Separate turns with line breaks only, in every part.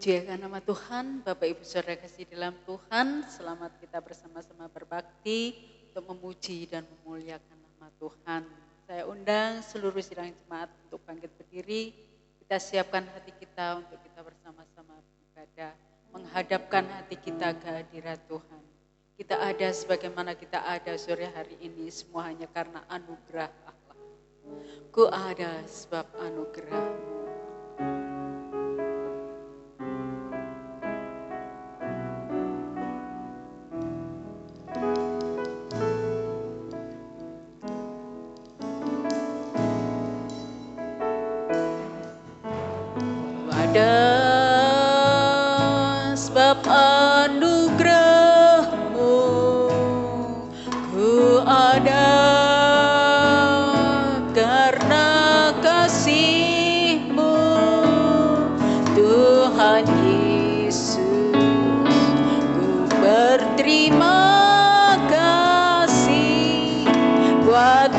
Memuliakan nama Tuhan, Bapak Ibu Saudara kasih dalam Tuhan, selamat kita bersama-sama berbakti untuk memuji dan memuliakan nama Tuhan. Saya undang seluruh sidang jemaat untuk bangkit berdiri, kita siapkan hati kita untuk kita bersama-sama beribadah, menghadapkan hati kita ke hadirat Tuhan. Kita ada sebagaimana kita ada sore hari ini, semua hanya karena anugerah Allah. Ku ada sebab anugerah-Mu. Ada sebab anugerah-Mu, ku ada karena kasih-Mu, Tuhan Yesus. Ku berterima kasih buat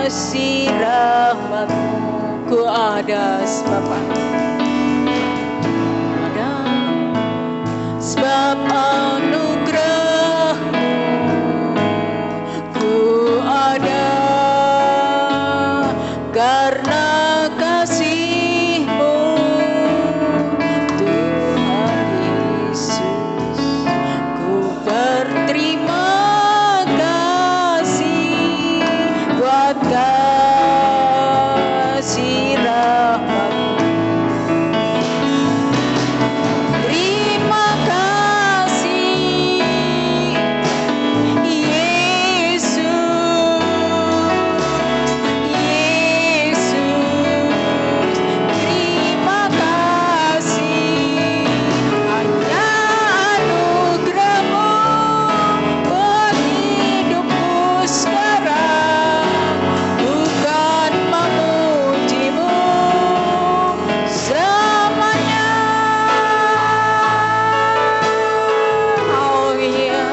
kasih rahmat-Mu. Ku ada sebab anugerah-Mu, ku ada karena kasih-Mu, Tuhan Yesus. Ku berterima kasih buat kasih rahmat-Mu. Terima kasih Yesus, Yesus. Terima kasih hanya anugerah-Mu buat hidupku sekarang, bukan memuji-Mu selamanya. Oh iya,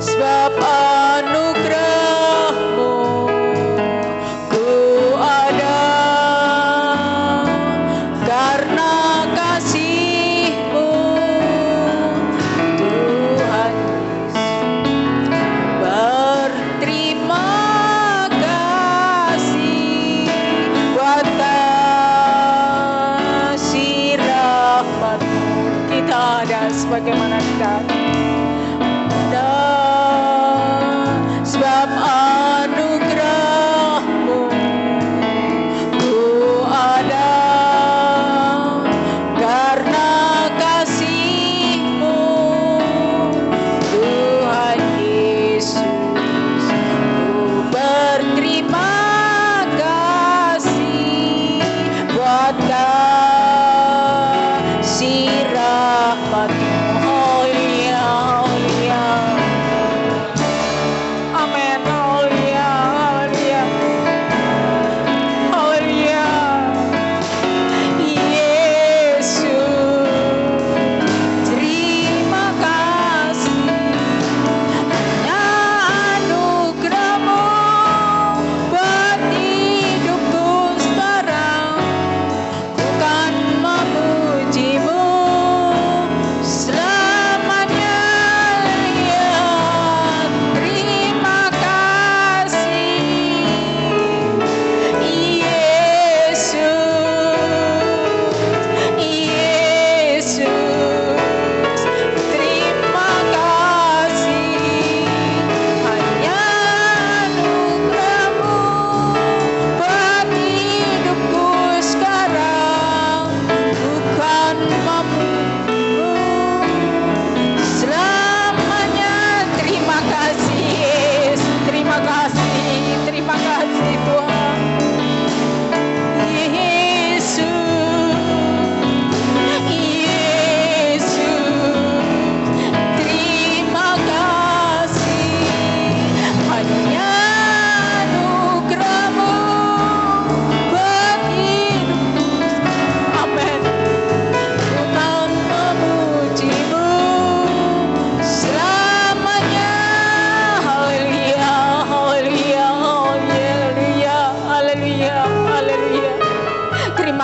sebab anugerah-Mu, ku ada karena kasih-Mu, Tuhan Yesus. Berterima kasih buat kasih rahmat-Mu. Kita ada sebagaimana kita ada sebab anugerah-Mu, ku ada karena kasih-Mu, Tuhan Yesus. Ku berterima kasih buat kasih rahmat-Mu. Haleluya, haleluya. Amin, haleluya, haleluya. Haleluya. Yesus, terima kasih hanya anugerah-Mu buat hidupku sekarang, ku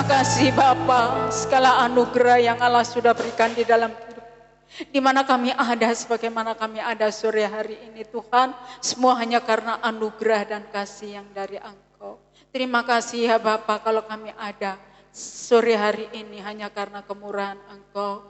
Terima kasih Bapa, segala anugerah yang Allah sudah berikan di dalam hidup. Di mana kami ada, sebagaimana kami ada sore hari ini Tuhan, semua hanya karena anugerah dan kasih yang dari Engkau. Terima kasih ya Bapa, kalau kami ada sore hari ini hanya karena kemurahan Engkau.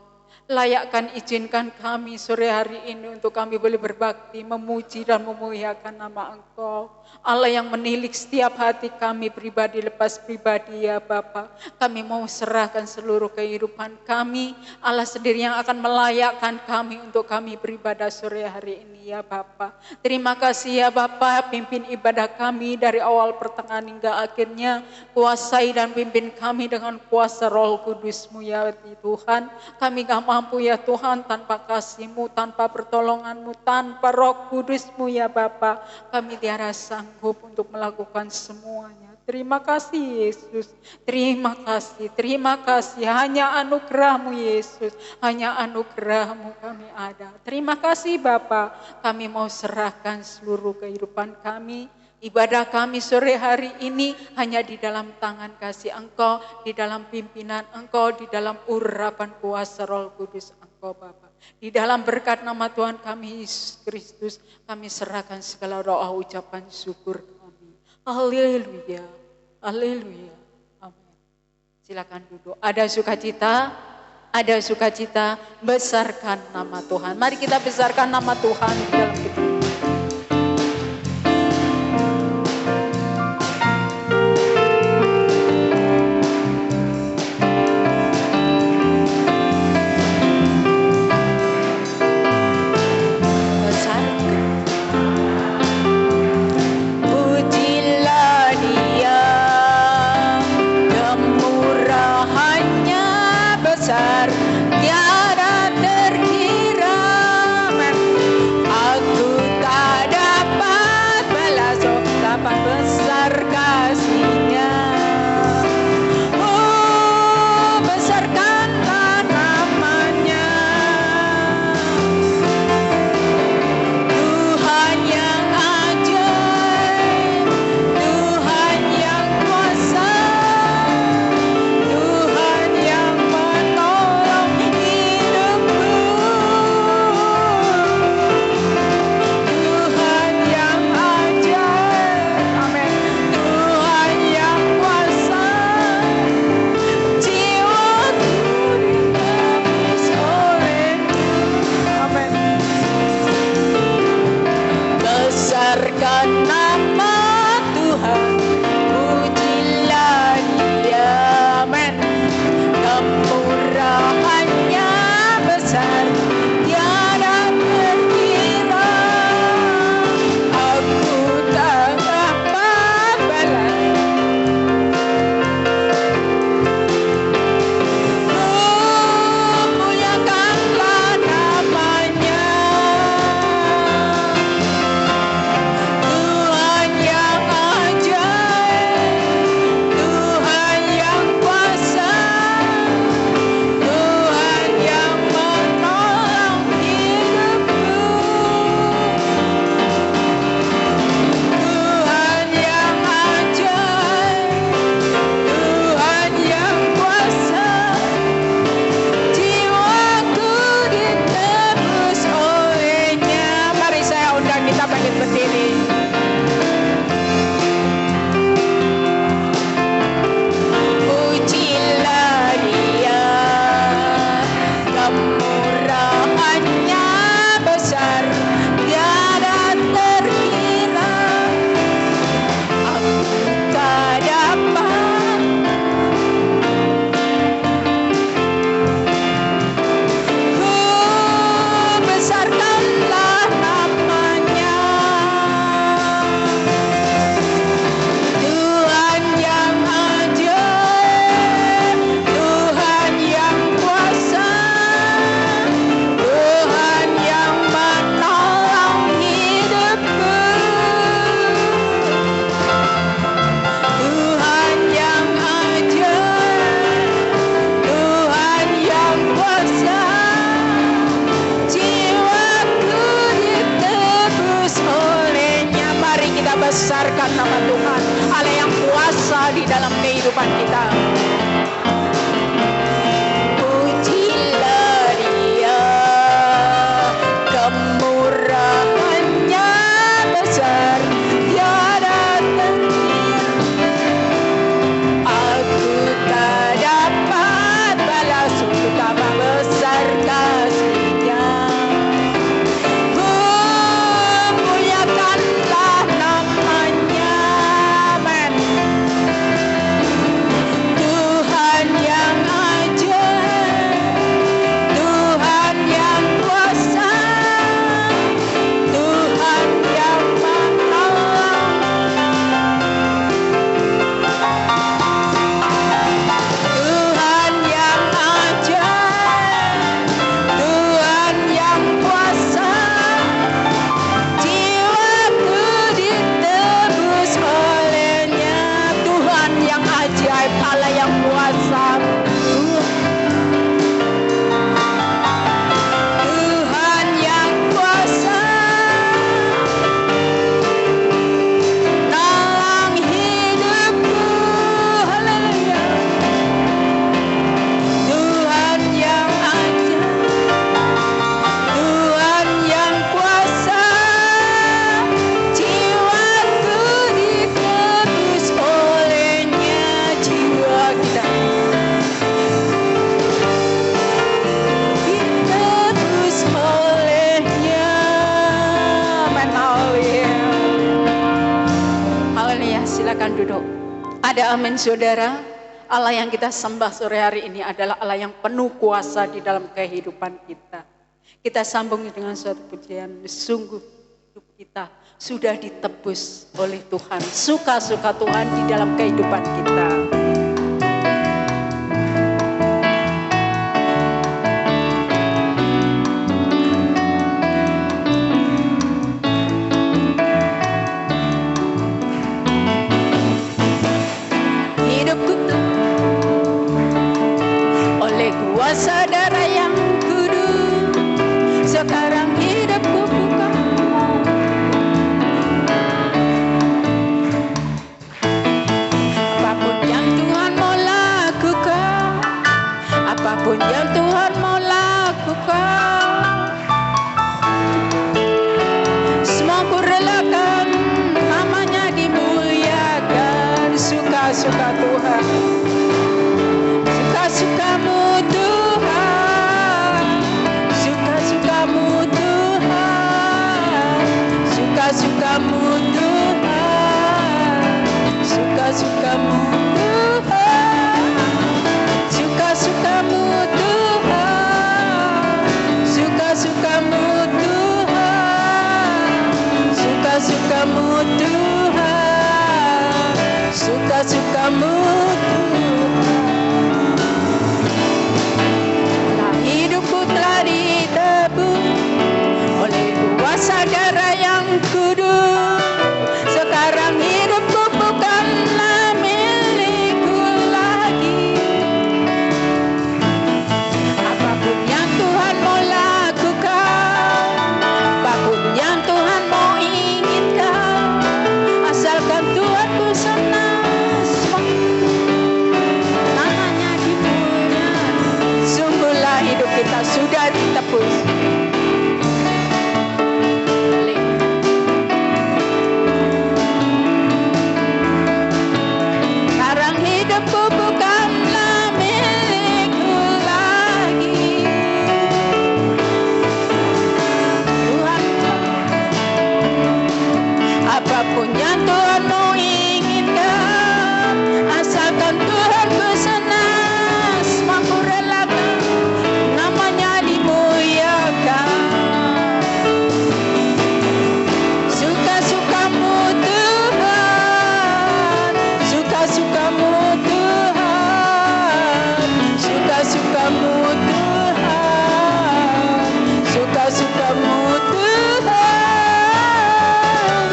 Layakkan izinkan kami sore hari ini untuk kami boleh berbakti, memuji dan memuliakan nama Engkau. Allah yang menilik setiap hati kami pribadi lepas pribadi ya Bapa. Kami mau serahkan seluruh kehidupan kami. Allah sendiri yang akan melayakkan kami untuk kami beribadah sore hari ini ya Bapa. Terima kasih ya Bapa, pimpin ibadah kami dari awal pertengahan hingga akhirnya. Kuasai dan pimpin kami dengan kuasa Roh Kudus-Mu ya Tuhan. Kami gak mampu ya Tuhan tanpa kasih-Mu, tanpa pertolongan-Mu, tanpa Roh Kudus-Mu ya Bapa. Kami tiada sanggup untuk melakukan semuanya. Terima kasih Yesus, terima kasih. Hanya anugerah-Mu Yesus, hanya anugerah-Mu kami ada. Terima kasih Bapa, kami mau serahkan seluruh kehidupan kami. Ibadah kami sore hari ini hanya di dalam tangan kasih Engkau, di dalam pimpinan Engkau, di dalam urapan kuasa Roh Kudus Engkau Bapa. Di dalam berkat nama Tuhan kami Yesus Kristus, kami serahkan segala doa ucapan syukur kami. Haleluya, haleluya, amin. Silakan duduk. Ada sukacita, besarkan nama Tuhan. Mari kita besarkan nama Tuhan di dalam hidup. Besarkan nama Tuhan, Allah yang kuasa di dalam kehidupan kita. Ada amin saudara. Allah yang kita sembah sore hari ini adalah Allah yang penuh kuasa di dalam kehidupan kita. Kita sambung dengan suatu pujian, sungguh hidup kita sudah ditebus oleh Tuhan. Suka-suka Tuhan di dalam kehidupan kita. Kuasa darah yang kudus, sekarang hidupku bukan. Apapun yang Tuhan mau lakukan, apapun yang Tuhan mau lakukan, semua ku relakan, namanya dimuliakan. Suka-suka Tuhan, suka-sukamu Tuhan, suka-sukamu Tuhan, suka-sukamu Tuhan, suka-sukamu Tuhan, suka-sukamu Tuhan, suka-sukamu Tuhan, suka-sukamu Tuhan, suka-sukamu Tuhan. Hidupku telah ditebus oleh kuasa darah yang kudus. Sekarang hidupku bukanlah milikku lagi. Apapun yang Tuhan mau lakukan, apapun yang Tuhan mau inginkan, asalkan Tuhan ku senang, namanya dimuliakan. Sungguhlah hidup kita sudah ditebus. Sekarang hidupku bukanlah milikku lagi. Tuhan, apapun yang Tuhan mau inginkan, asalkan Tuhan ku senang, semua ku relakan, namanya dimuliakan. Suka-sukamu Tuhan, suka-sukamu Tuhan, suka-sukamu Tuhan, suka-sukamu Tuhan,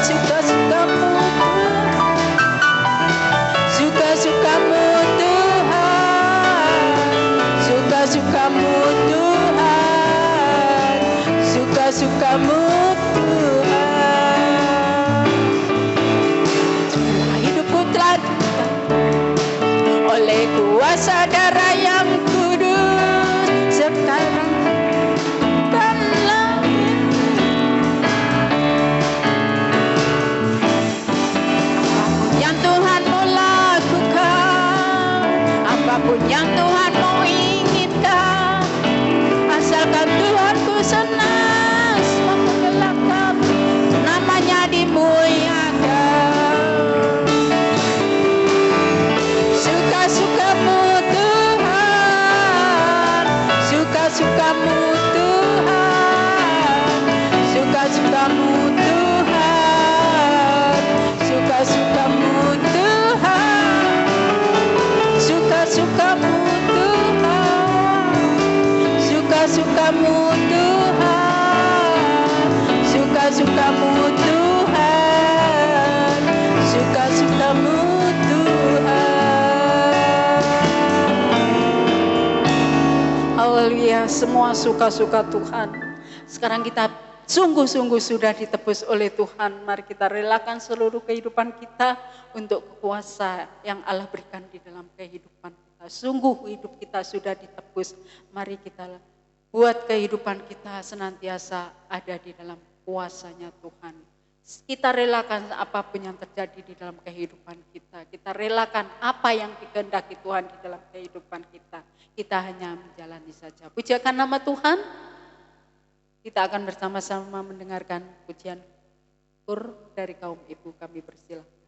suka-sukamu Tuhan, suka-sukamu Tuhan, suka-sukamu Tuhan, suka-sukamu Tuhan. Hidupku telah oleh kuasa darah yang kudus. Sekarang bukanlah apapun yang Tuhan mau lakukan, apapun yang Tuhan mau inginkan, asalkan Tuhan ku senang, semua ku relakan, namanya dimuliakan. Suka-sukamu Tuhan, suka-sukamu Tuhan, suka-sukamu Tuhan, suka-sukamu Tuhan, suka-sukamu Tuhan, suka-sukamu Tuhan, suka-sukamu Tuhan, suka-sukamu Tuhan. Haleluya, semua suka-suka Tuhan. Sekarang kita sungguh-sungguh sudah ditebus oleh Tuhan. Mari kita relakan seluruh kehidupan kita untuk kuasa yang Allah berikan di dalam kehidupan kita. Sungguh hidup kita sudah ditebus. Mari kita buat kehidupan kita senantiasa ada di dalam kuasanya Tuhan. Kita relakan apapun yang terjadi di dalam kehidupan kita. Kita relakan apa yang dikehendaki Tuhan di dalam kehidupan kita. Kita hanya menjalani saja. Pujakan nama Tuhan. Kita akan bersama-sama mendengarkan pujian syukur dari kaum ibu. Kami persilakan.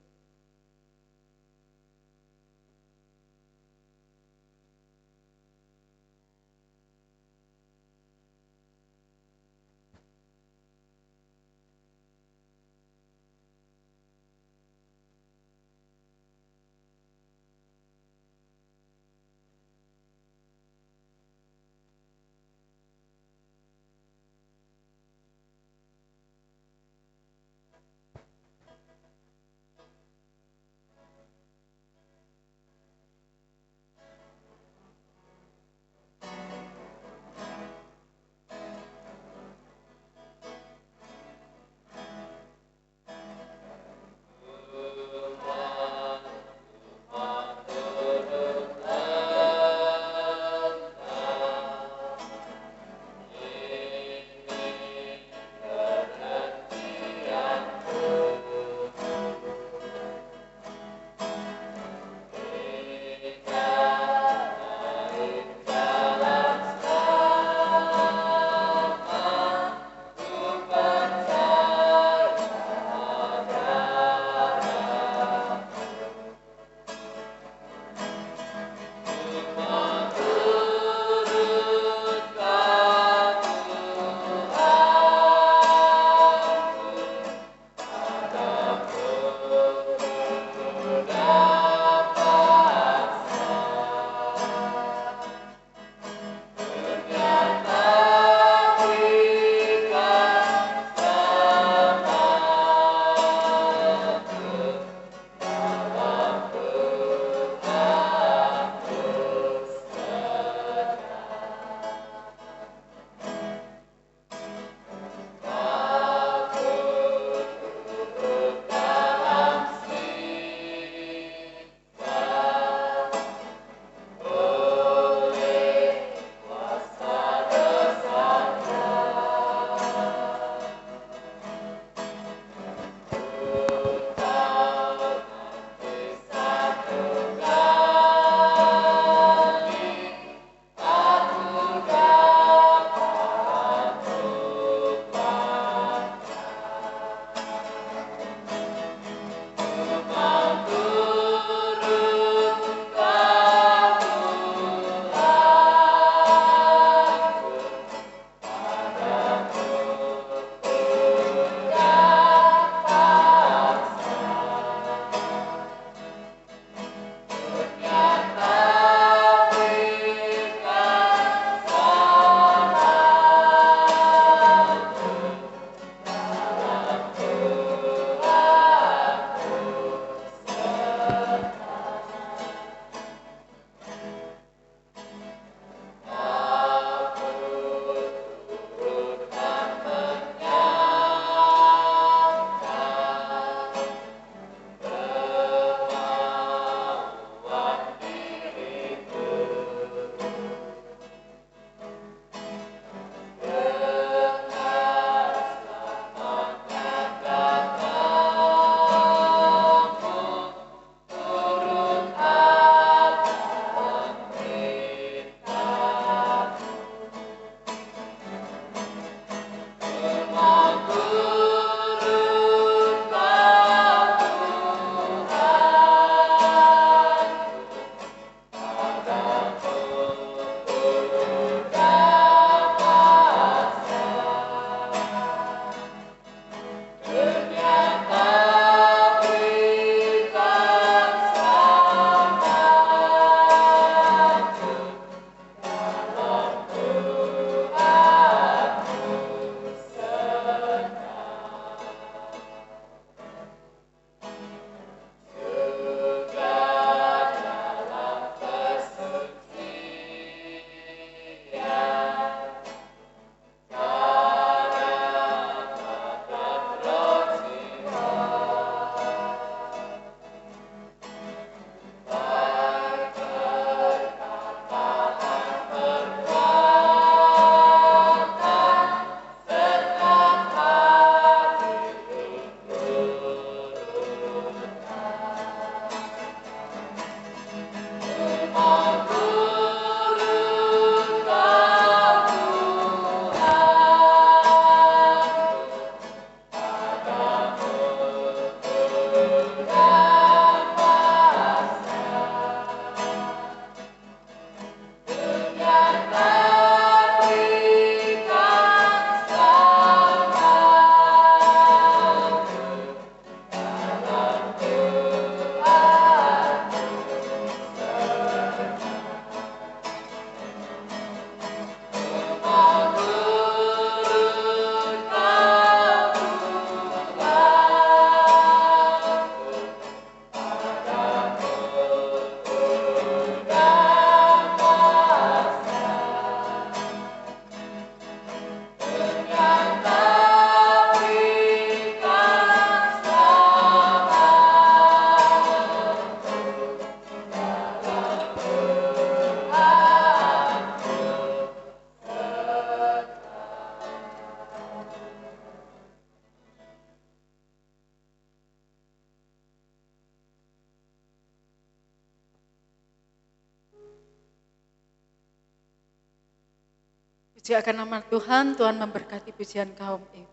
Puji akan nama Tuhan, Tuhan memberkati pujian kaum Eve.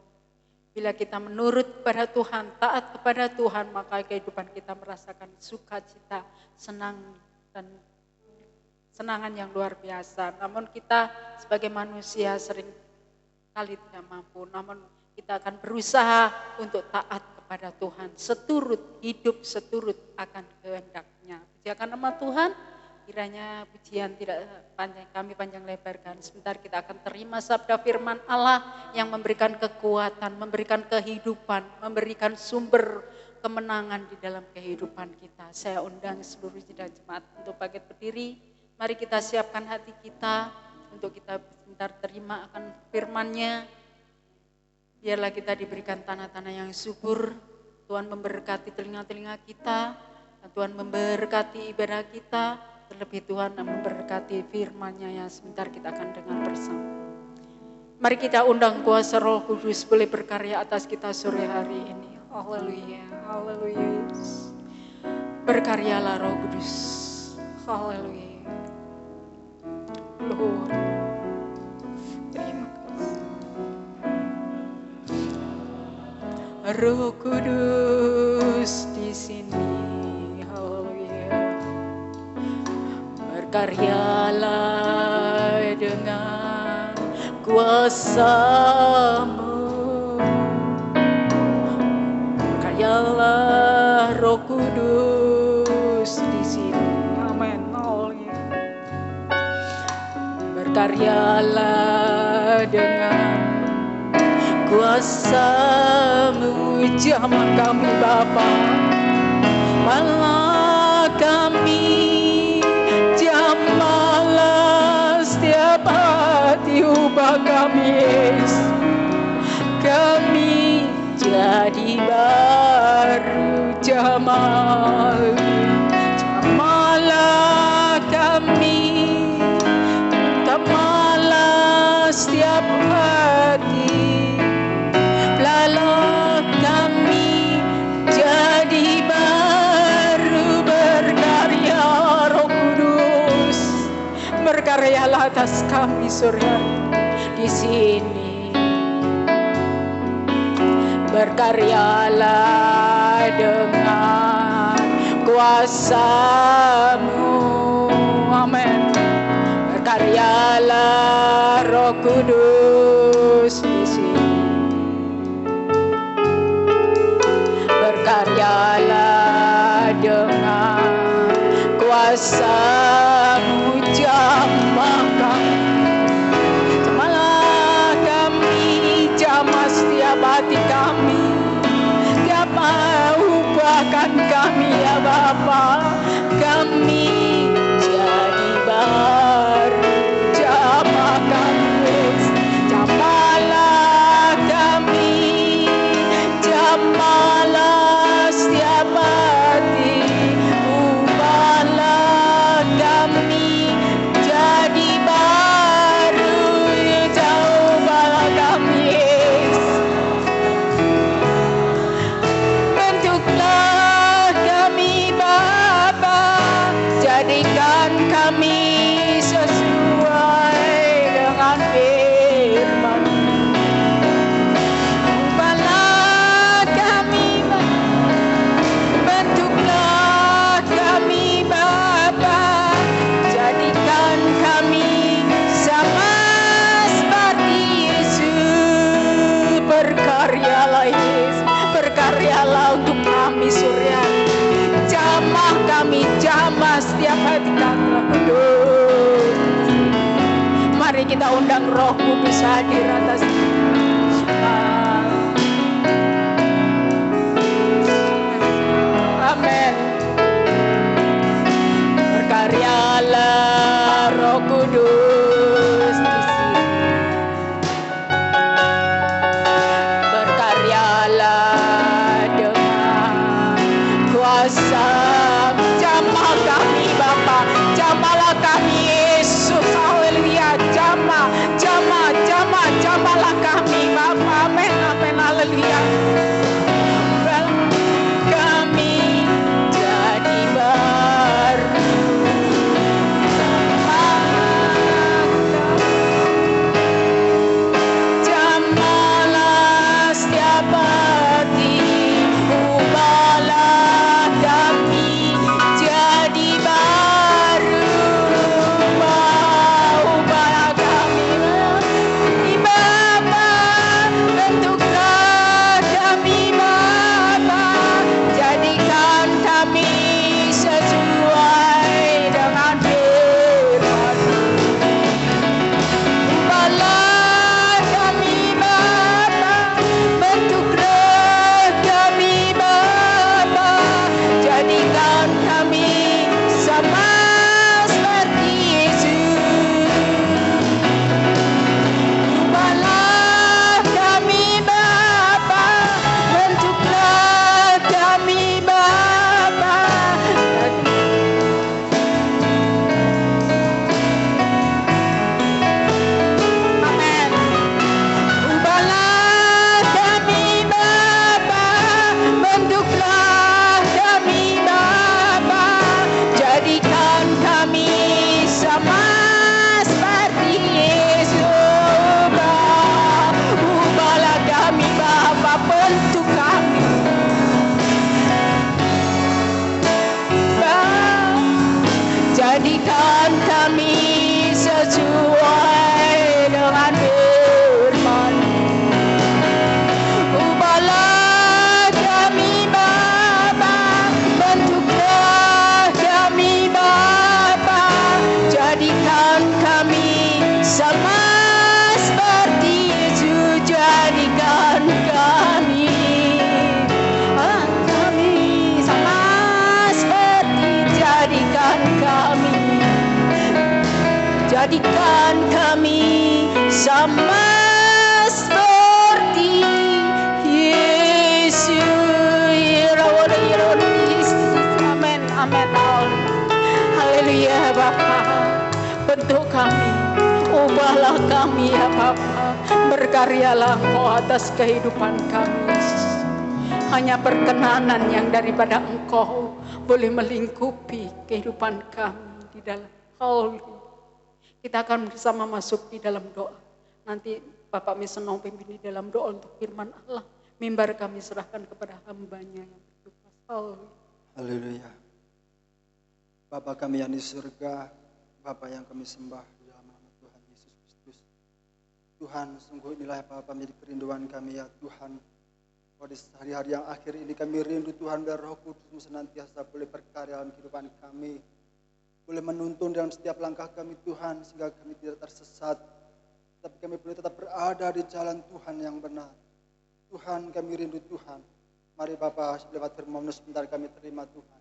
Bila kita menurut kepada Tuhan, taat kepada Tuhan, maka kehidupan kita merasakan sukacita, senang, dan senangan yang luar biasa. Namun kita sebagai manusia sering kali tidak mampu, namun kita akan berusaha untuk taat kepada Tuhan, hidup seturut akan kehendak-Nya. Puji akan nama Tuhan. Kiranya pujian tidak kami panjang lebarkan. Sebentar kita akan terima sabda firman Allah yang memberikan kekuatan, memberikan kehidupan, memberikan sumber kemenangan di dalam kehidupan kita. Saya undang seluruh sidang jemaat untuk bangkit berdiri. Mari kita siapkan hati kita untuk kita sebentar terima akan firman-Nya. Biarlah kita diberikan tanah-tanah yang subur. Tuhan memberkati telinga-telinga kita, dan Tuhan memberkati ibadah kita. Terlebih Tuhan memberkati firman-Nya yang sebentar kita akan dengar bersama. Mari kita undang kuasa Roh Kudus boleh berkarya atas kita sore hari ini. Haleluya, haleluya. Berkaryalah Roh Kudus. Haleluya. Lord. Terima kasih. Roh Kudus di sini. Berkaryalah dengan kuasa-Mu. Berkaryalah Roh Kudus di sini. Amin. Berkaryalah dengan kuasa-Mu. Jamah kami Bapa, malah kami, jamahlah setiap hati, ubah kami Yesus, kami jadi baru. Jamahlah kami, jamahlah setiap hati, lalu kami jadi baru. Berkarya Roh Kudus, berkaryalah atas kami sore di sini. Berkaryalah dengan kuasa-Mu. Amin. Berkaryalah Roh Kudus di sini. Berkaryalah dengan kuasa-Mu. Jamahlah kami, jamah setiap hati kami, jamah ubahkan kami ya Bapa, kami jadi baru. Jamah kami, jamahlah kami, jamahlah setiap hati, ubahlah kami jadi baru. Ubahlah kami Yesus, bentuklah kami Bapa, jadikan kami sesuai dengan firman. Ubahlah kami Bapa, bentuklah kami Bapa, jadikan kami sama seperti Yesus. Berkaryalah Yesus, berkaryalah untuk kami sore hari. Jamah kami, jamah setiap hati kami Roh Kudus. Mari kita undang Roh Kudus hadir atas kita. Amin. Berkaryalah Roh Kudus di sini. Berkaryalah dengan kuasa. Jamah kami Bapa, jamahlah kami Yesus. Haleluya. Jamahlah kami Bapa. Amin, amin, haleluya. Kami jadi baru. sesuai dengan firman. Ubahlah kami Bapa, bentuklah kami Bapa, jadikan kami sama seperti Yesus, jadikan kami sama seperti, jadikan kami sama seperti Yesus. Amin, amin. Haleluya Bapa, bentuk kami, ubahlah kami ya Bapa, berkaryalah Engkau atas kehidupan kami Yesus. Hanya perkenanan yang daripada Engkau boleh melingkupi kehidupan kami di dalam hal. Kita akan bersama masuk di dalam doa. Nanti Bapak Misenong pimpin di dalam doa untuk firman Allah. Mimbar kami serahkan kepada hamba-Nya yang bertugas.
Haleluya. Bapa kami yang di surga, Bapa yang kami sembah di dalam nama Tuhan Yesus Kristus. Tuhan, sungguh inilah Bapa menjadi kerinduan kami ya Tuhan. Pada hari-hari yang akhir ini kami rindu Tuhan, biar Roh Kudus senantiasa boleh berkarya dalam kehidupan kami. Boleh menuntun dalam setiap langkah kami Tuhan, sehingga kami tidak tersesat. Tapi kami boleh tetap berada di jalan Tuhan yang benar. Tuhan, kami rindu Tuhan. Mari Bapa, lewat firman-Mu sebentar kami terima Tuhan.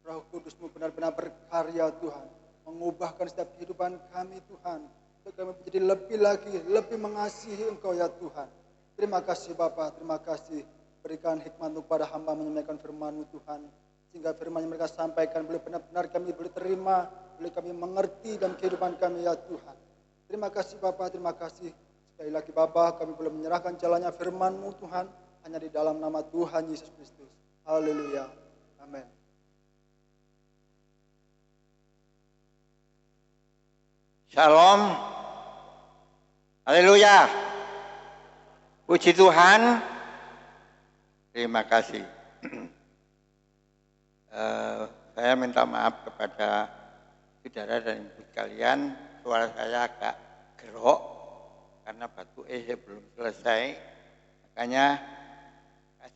Roh Kudus-Mu benar-benar berkarya Tuhan. Mengubahkan setiap kehidupan kami Tuhan. Untuk kami menjadi lebih lagi, lebih mengasihi Engkau ya Tuhan. Terima kasih Bapa, terima kasih. Berikan hikmat-Mu kepada hamba menyampaikan firman-Mu Tuhan. Sehingga firman yang mereka sampaikan boleh benar-benar kami boleh terima, boleh kami mengerti dalam kehidupan kami ya Tuhan. Terima kasih Bapa, terima kasih. Sekali lagi Bapa, kami boleh menyerahkan jalannya firman-Mu Tuhan, hanya di dalam nama Tuhan Yesus Kristus. Haleluya. Amin.
Shalom. Haleluya. Puji Tuhan. Terima kasih. Saya minta maaf kepada saudara dan ibu sekalian, suara saya agak gerok karena batuk belum selesai, makanya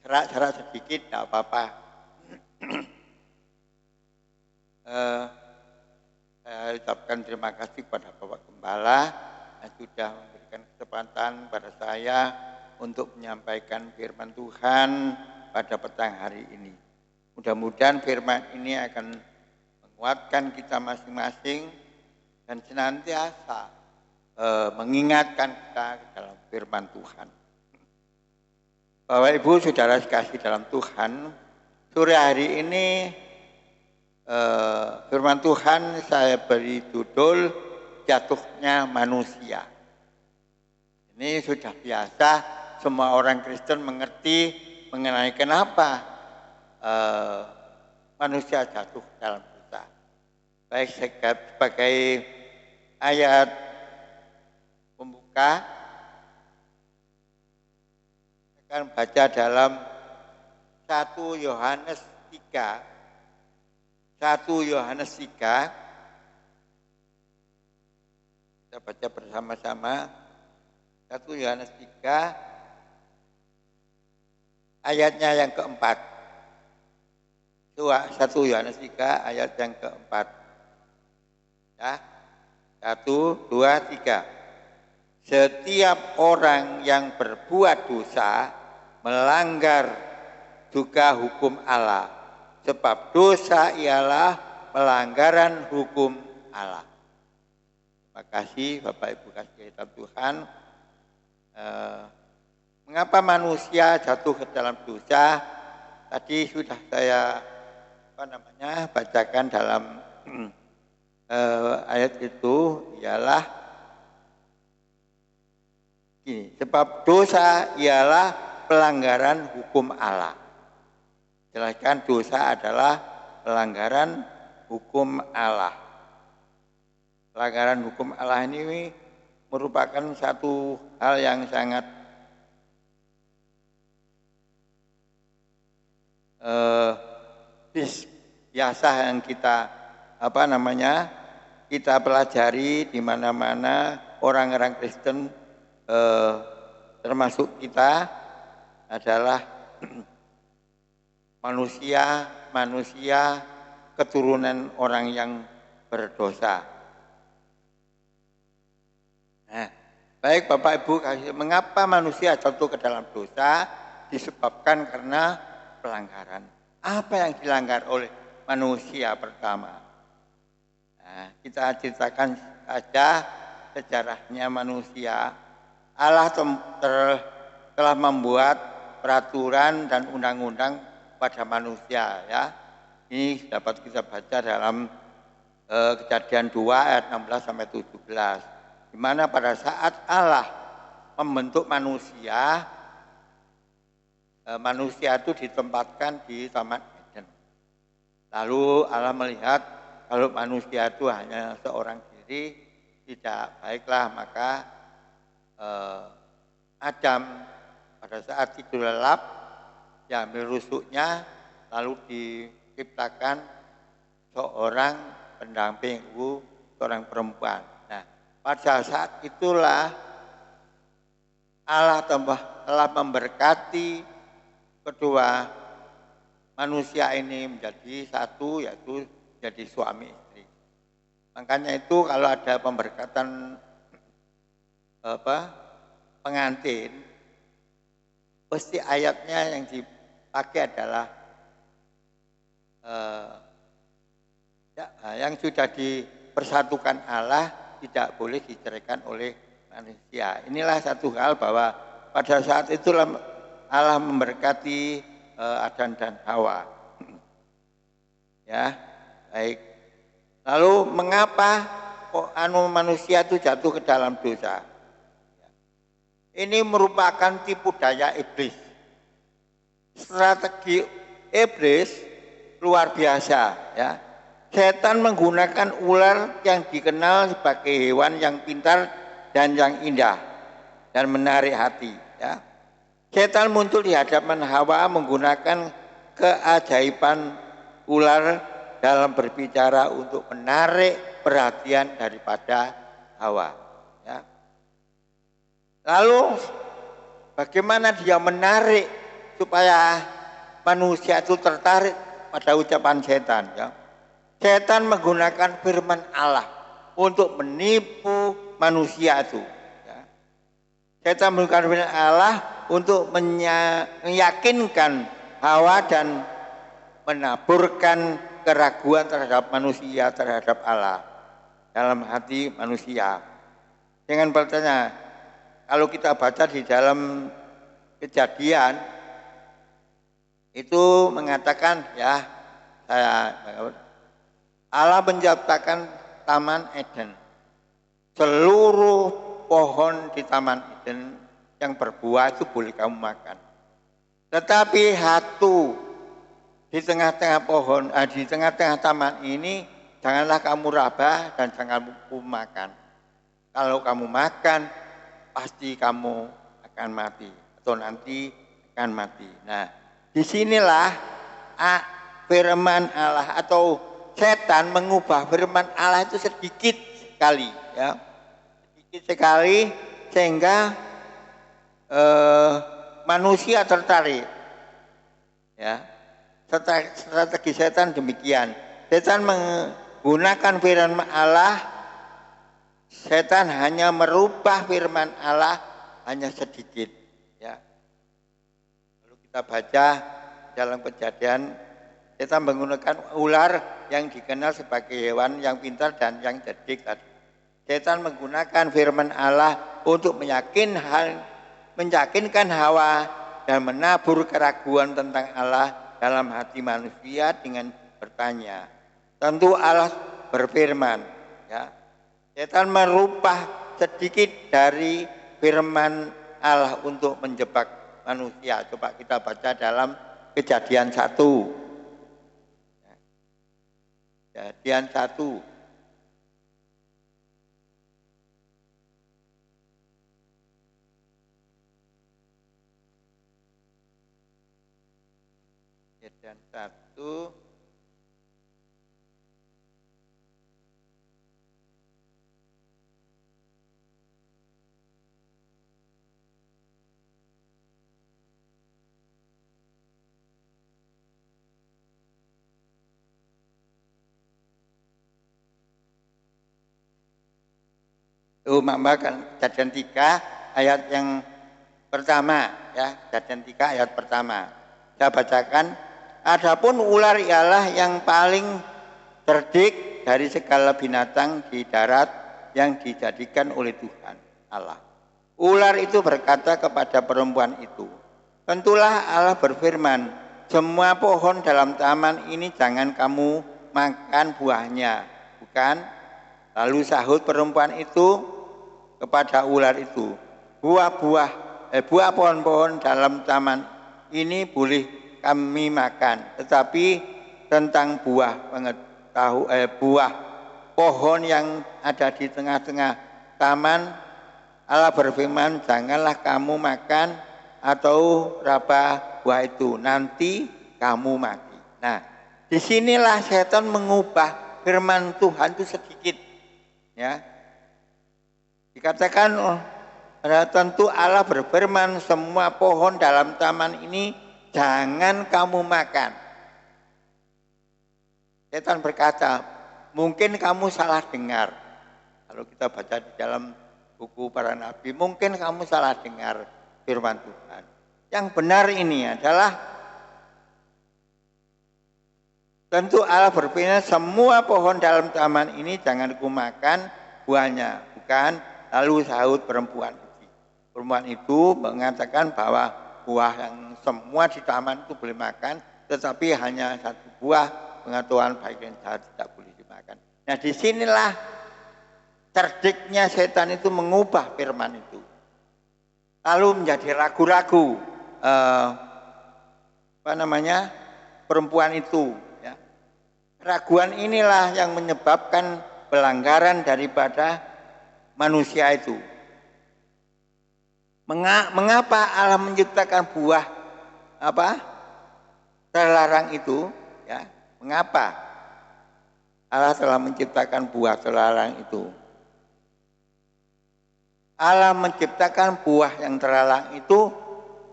serak-serak sedikit, tidak apa-apa. Saya ucapkan terima kasih kepada Bapak Gembala yang sudah memberikan kesempatan pada saya untuk menyampaikan firman Tuhan pada petang hari ini. Mudah-mudahan firman ini akan menguatkan kita masing-masing dan senantiasa mengingatkan kita dalam firman Tuhan. Bapak Ibu Saudara sekasih dalam Tuhan, sore hari ini firman Tuhan saya beri judul Jatuhnya Manusia. Ini sudah biasa, semua orang Kristen mengerti mengenai kenapa manusia jatuh dalam dosa. Baik sebagai ayat pembuka, saya akan baca dalam 1 Yohanes 3. 1 Yohanes 3. Kita baca bersama-sama. 1 Yohanes 3 ayatnya yang keempat. 1 Yohanes 3 ayat yang keempat. Ya. 1, 2, 3. Setiap orang yang berbuat dosa melanggar juga hukum Allah. Sebab dosa ialah pelanggaran hukum Allah. Terima kasih Bapak Ibu kasih dalam Tuhan. Mengapa manusia jatuh ke dalam dosa? Tadi sudah saya bacakan dalam ayat itu, ialah gini, sebab dosa ialah pelanggaran hukum Allah. Jelaskan dosa adalah pelanggaran hukum Allah. Pelanggaran hukum Allah ini merupakan satu hal yang sangat biasa yang kita kita pelajari di mana-mana orang-orang Kristen termasuk kita adalah manusia keturunan orang yang berdosa. Nah, baik Bapak Ibu, mengapa manusia jatuh ke dalam dosa? Disebabkan karena pelanggaran. Apa yang dilanggar oleh manusia pertama? Nah, kita ceritakan saja sejarahnya manusia. Allah telah membuat peraturan dan undang-undang pada manusia, ya. Ini dapat kita baca dalam Kejadian 2 ayat 16 sampai 17. Di mana pada saat Allah membentuk manusia, manusia itu ditempatkan di Taman Eden. Lalu Allah melihat kalau manusia itu hanya seorang diri, tidak baiklah, maka Adam pada saat tidur lelap diambil rusuknya, lalu diciptakan seorang pendamping, seorang perempuan. Nah, pada saat itulah Allah telah memberkati kedua manusia ini menjadi satu, yaitu jadi suami istri. Makanya itu kalau ada pemberkatan pengantin, pasti ayatnya yang dipakai adalah yang sudah dipersatukan Allah tidak boleh diceraikan oleh manusia. Inilah satu hal bahwa pada saat itulah Allah memberkati Adam dan Hawa. Ya, baik. Lalu mengapa kok manusia itu jatuh ke dalam dosa? Ini merupakan tipu daya iblis. Strategi iblis luar biasa, ya. Setan menggunakan ular yang dikenal sebagai hewan yang pintar dan yang indah dan menarik hati, ya. Setan muncul di hadapan Hawa menggunakan keajaiban ular dalam berbicara untuk menarik perhatian daripada Hawa, ya. Lalu bagaimana dia menarik supaya manusia itu tertarik pada ucapan setan, ya. Setan menggunakan firman Allah untuk menipu manusia itu, ya. Setan menggunakan firman Allah untuk meyakinkan Hawa dan menaburkan keraguan terhadap manusia, terhadap Allah dalam hati manusia. Dengan bertanya, kalau kita baca di dalam Kejadian itu mengatakan, ya, Allah menciptakan Taman Eden. Seluruh pohon di Taman Eden yang berbuah itu boleh kamu makan. Tetapi satu di tengah-tengah pohon, di tengah-tengah taman ini janganlah kamu raba dan jangan kamu makan. Kalau kamu makan, pasti kamu akan mati atau nanti akan mati. Nah, disinilah firman Allah atau setan mengubah firman Allah itu sedikit sekali, ya, sedikit sekali sehingga manusia tertarik, ya. Strategi setan demikian. Setan menggunakan firman Allah. Setan hanya merubah firman Allah hanya sedikit, ya. Lalu kita baca dalam Kejadian, setan menggunakan ular yang dikenal sebagai hewan yang pintar dan yang cerdik tadi. Setan menggunakan firman Allah untuk meyakinkan Hawa dan menabur keraguan tentang Allah dalam hati manusia dengan bertanya. Tentu Allah berfirman, ya. Setan merubah sedikit dari firman Allah untuk menjebak manusia. Coba kita baca dalam Kejadian 1. Kejadian 1. Kejadian 1 Kejadian 3 ayat yang pertama ya, Kejadian 3 ayat pertama. Saya bacakan, adapun ular ialah yang paling cerdik dari segala binatang di darat yang dijadikan oleh Tuhan Allah. Ular itu berkata kepada perempuan itu, tentulah Allah berfirman, semua pohon dalam taman ini jangan kamu makan buahnya, bukan? Lalu sahut perempuan itu kepada ular itu, buah pohon-pohon dalam taman ini boleh kami makan, tetapi tentang buah pohon yang ada di tengah-tengah taman, Allah berfirman, janganlah kamu makan atau raba buah itu, nanti kamu mati. Nah, disinilah setan mengubah firman Tuhan itu sedikit, ya. Dikatakan, tentu Allah berfirman, semua pohon dalam taman ini jangan kamu makan. Setan berkata, mungkin kamu salah dengar. Kalau kita baca di dalam buku para nabi, mungkin kamu salah dengar firman Tuhan. Yang benar ini adalah tentu Allah berfirman, semua pohon dalam taman ini jangan kumakan buahnya, bukan? Lalu sahut perempuan itu mengatakan bahwa buah yang semua di taman itu boleh makan, tetapi hanya satu buah pengetahuan baik dan jahat tidak boleh dimakan. Nah, disinilah cerdiknya setan itu mengubah firman itu, lalu menjadi ragu-ragu perempuan itu. Ya. Keraguan inilah yang menyebabkan pelanggaran daripada manusia itu. Mengapa Allah menciptakan buah terlarang itu? Ya, mengapa Allah telah menciptakan buah terlarang itu? Allah menciptakan buah yang terlarang itu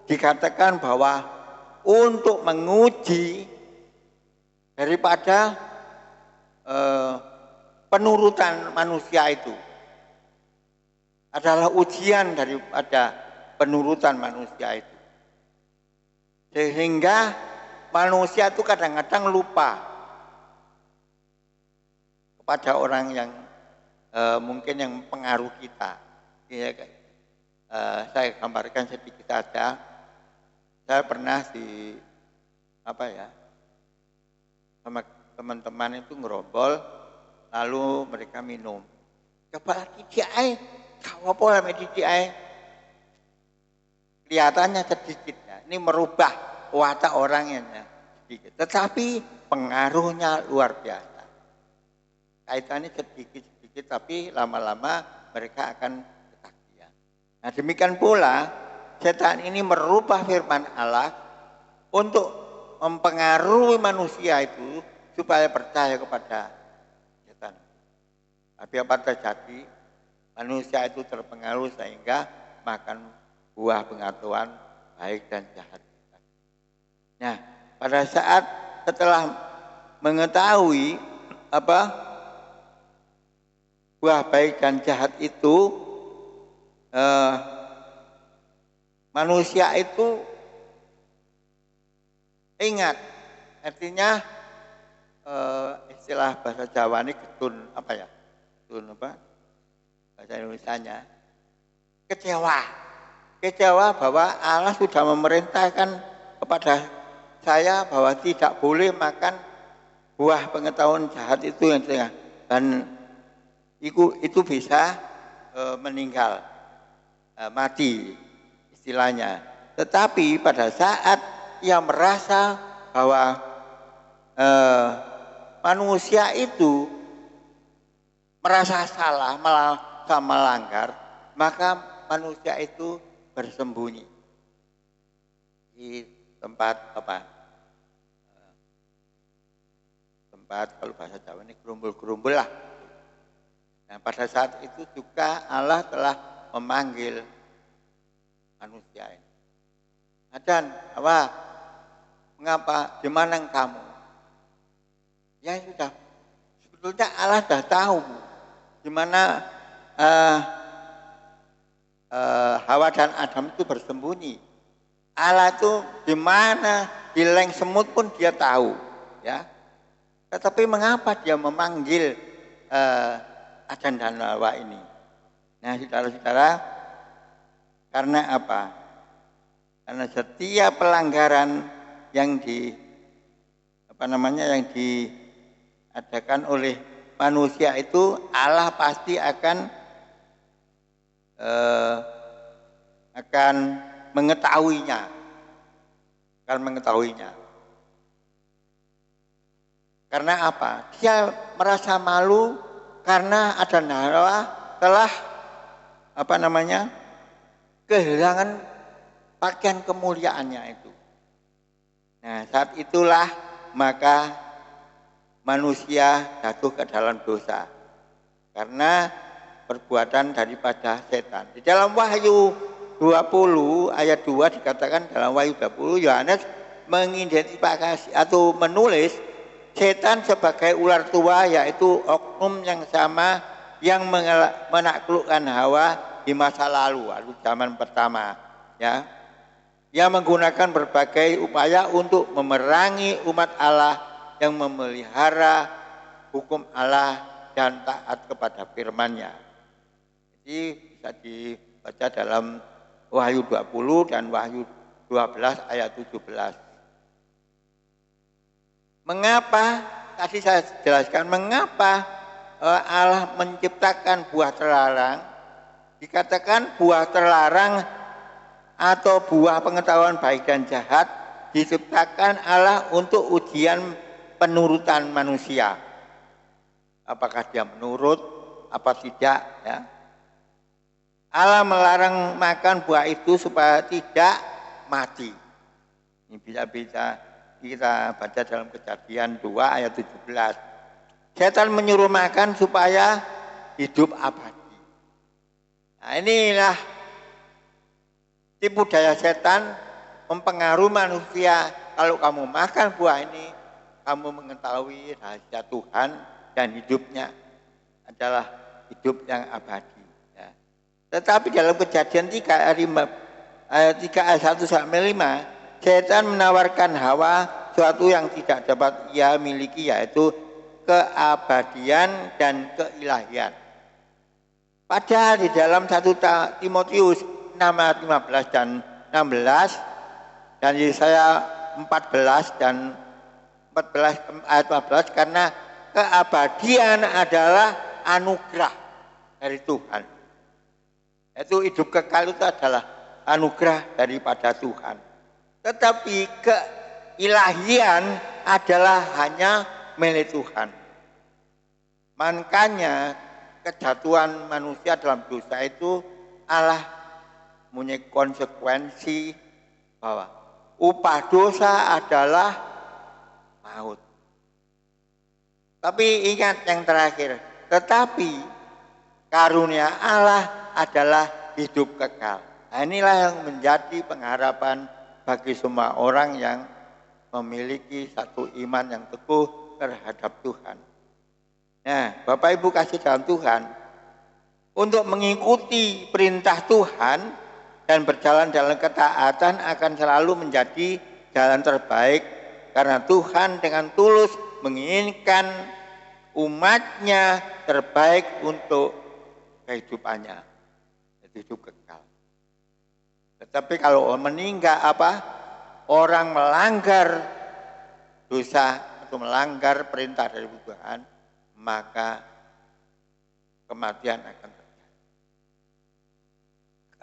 dikatakan bahwa untuk menguji daripada penurutan manusia itu. Adalah ujian daripada penurutan manusia itu. Sehingga manusia itu kadang-kadang lupa kepada orang yang mungkin yang mempengaruhi kita. Ya, saya gambarkan sedikit saja. Saya pernah sama teman-teman itu ngerombol, lalu mereka minum. Coba lagi dia kau apa namanya dia kelihatannya sedikit ya. Ini merubah watak orangnya sedikit, tetapi pengaruhnya luar biasa. Kaitannya sedikit-sedikit, tapi lama-lama mereka akan ketagihan. Nah, demikian pula setan ini merubah firman Allah untuk mempengaruhi manusia itu supaya percaya kepada setan. Tapi apa terjadi? Manusia itu terpengaruh sehingga makan buah pengetahuan baik dan jahat. Nah, pada saat setelah mengetahui buah baik dan jahat itu, manusia itu ingat, artinya istilah bahasa Jawa ini getun bahasa Indonesianya, kecewa bahwa Allah sudah memerintahkan kepada saya bahwa tidak boleh makan buah pengetahuan jahat itu yang tengah, dan itu bisa meninggal, mati istilahnya. Tetapi pada saat ia merasa bahwa manusia itu merasa salah, melanggar, maka manusia itu bersembunyi di tempat kalau bahasa Jawa ini gerumbul-gerumbul lah. Nah, pada saat itu juga Allah telah memanggil manusia ini. Adan, mengapa? Di mana kamu? Ya sudah, sebetulnya Allah sudah tahu di mana Hawa dan Adam itu bersembunyi. Allah itu di mana, di leng semut pun dia tahu, ya. Tetapi mengapa dia memanggil Adam dan Hawa ini? Nah, saudara-saudara, karena apa? Karena setiap pelanggaran yang yang diadakan oleh manusia itu Allah pasti akan mengetahuinya. Karena apa? Dia merasa malu karena Adam dan Hawa telah kehilangan pakaian kemuliaannya itu. Nah, saat itulah maka manusia jatuh ke dalam dosa karena perbuatan daripada setan. Di dalam Wahyu 20 ayat 2 dikatakan, dalam Wahyu 20 Yohanes mengidentifikasi atau menulis setan sebagai ular tua, yaitu oknum yang sama yang menaklukkan Hawa di masa lalu zaman pertama, ya. Yang menggunakan berbagai upaya untuk memerangi umat Allah yang memelihara hukum Allah dan taat kepada firman-Nya. Jadi bisa dibaca dalam Wahyu 20 dan Wahyu 12 ayat 17. Mengapa, tadi saya jelaskan mengapa Allah menciptakan buah terlarang. Dikatakan buah terlarang atau buah pengetahuan baik dan jahat diciptakan Allah untuk ujian penurutan manusia. Apakah dia menurut, apa tidak, ya. Allah melarang makan buah itu supaya tidak mati. Ini bisa kita baca dalam Kejadian 2 ayat 17. Setan menyuruh makan supaya hidup abadi. Nah, inilah tipu daya setan mempengaruhi manusia. Kalau kamu makan buah ini, kamu mengetahui rahasia Tuhan dan hidupnya adalah hidup yang abadi. Ya. Tetapi dalam Kejadian 3 ayat 1-5, setan menawarkan Hawa sesuatu yang tidak dapat ia miliki, yaitu keabadian dan keilahian. Padahal di dalam 1 Timotius 6 ayat 15 dan 16 dan Yesaya 14 dan 14 ayat 14, karena keabadian adalah anugerah dari Tuhan. Itu hidup kekal itu adalah anugerah daripada Tuhan. Tetapi keilahian adalah hanya milik Tuhan. Makanya kejatuhan manusia dalam dosa itu Allah punya konsekuensi bahwa upah dosa adalah maut. Tapi ingat yang terakhir, tetapi karunia Allah adalah hidup kekal. Nah, inilah yang menjadi pengharapan bagi semua orang yang memiliki satu iman yang teguh terhadap Tuhan. Nah, Bapak Ibu kasih dalam Tuhan, untuk mengikuti perintah Tuhan dan berjalan dalam ketaatan akan selalu menjadi jalan terbaik, karena Tuhan dengan tulus menginginkan umatnya terbaik untuk kehidupannya, hidup kekal. Tetapi kalau orang melanggar dosa atau melanggar perintah dari Tuhan, maka kematian akan terjadi.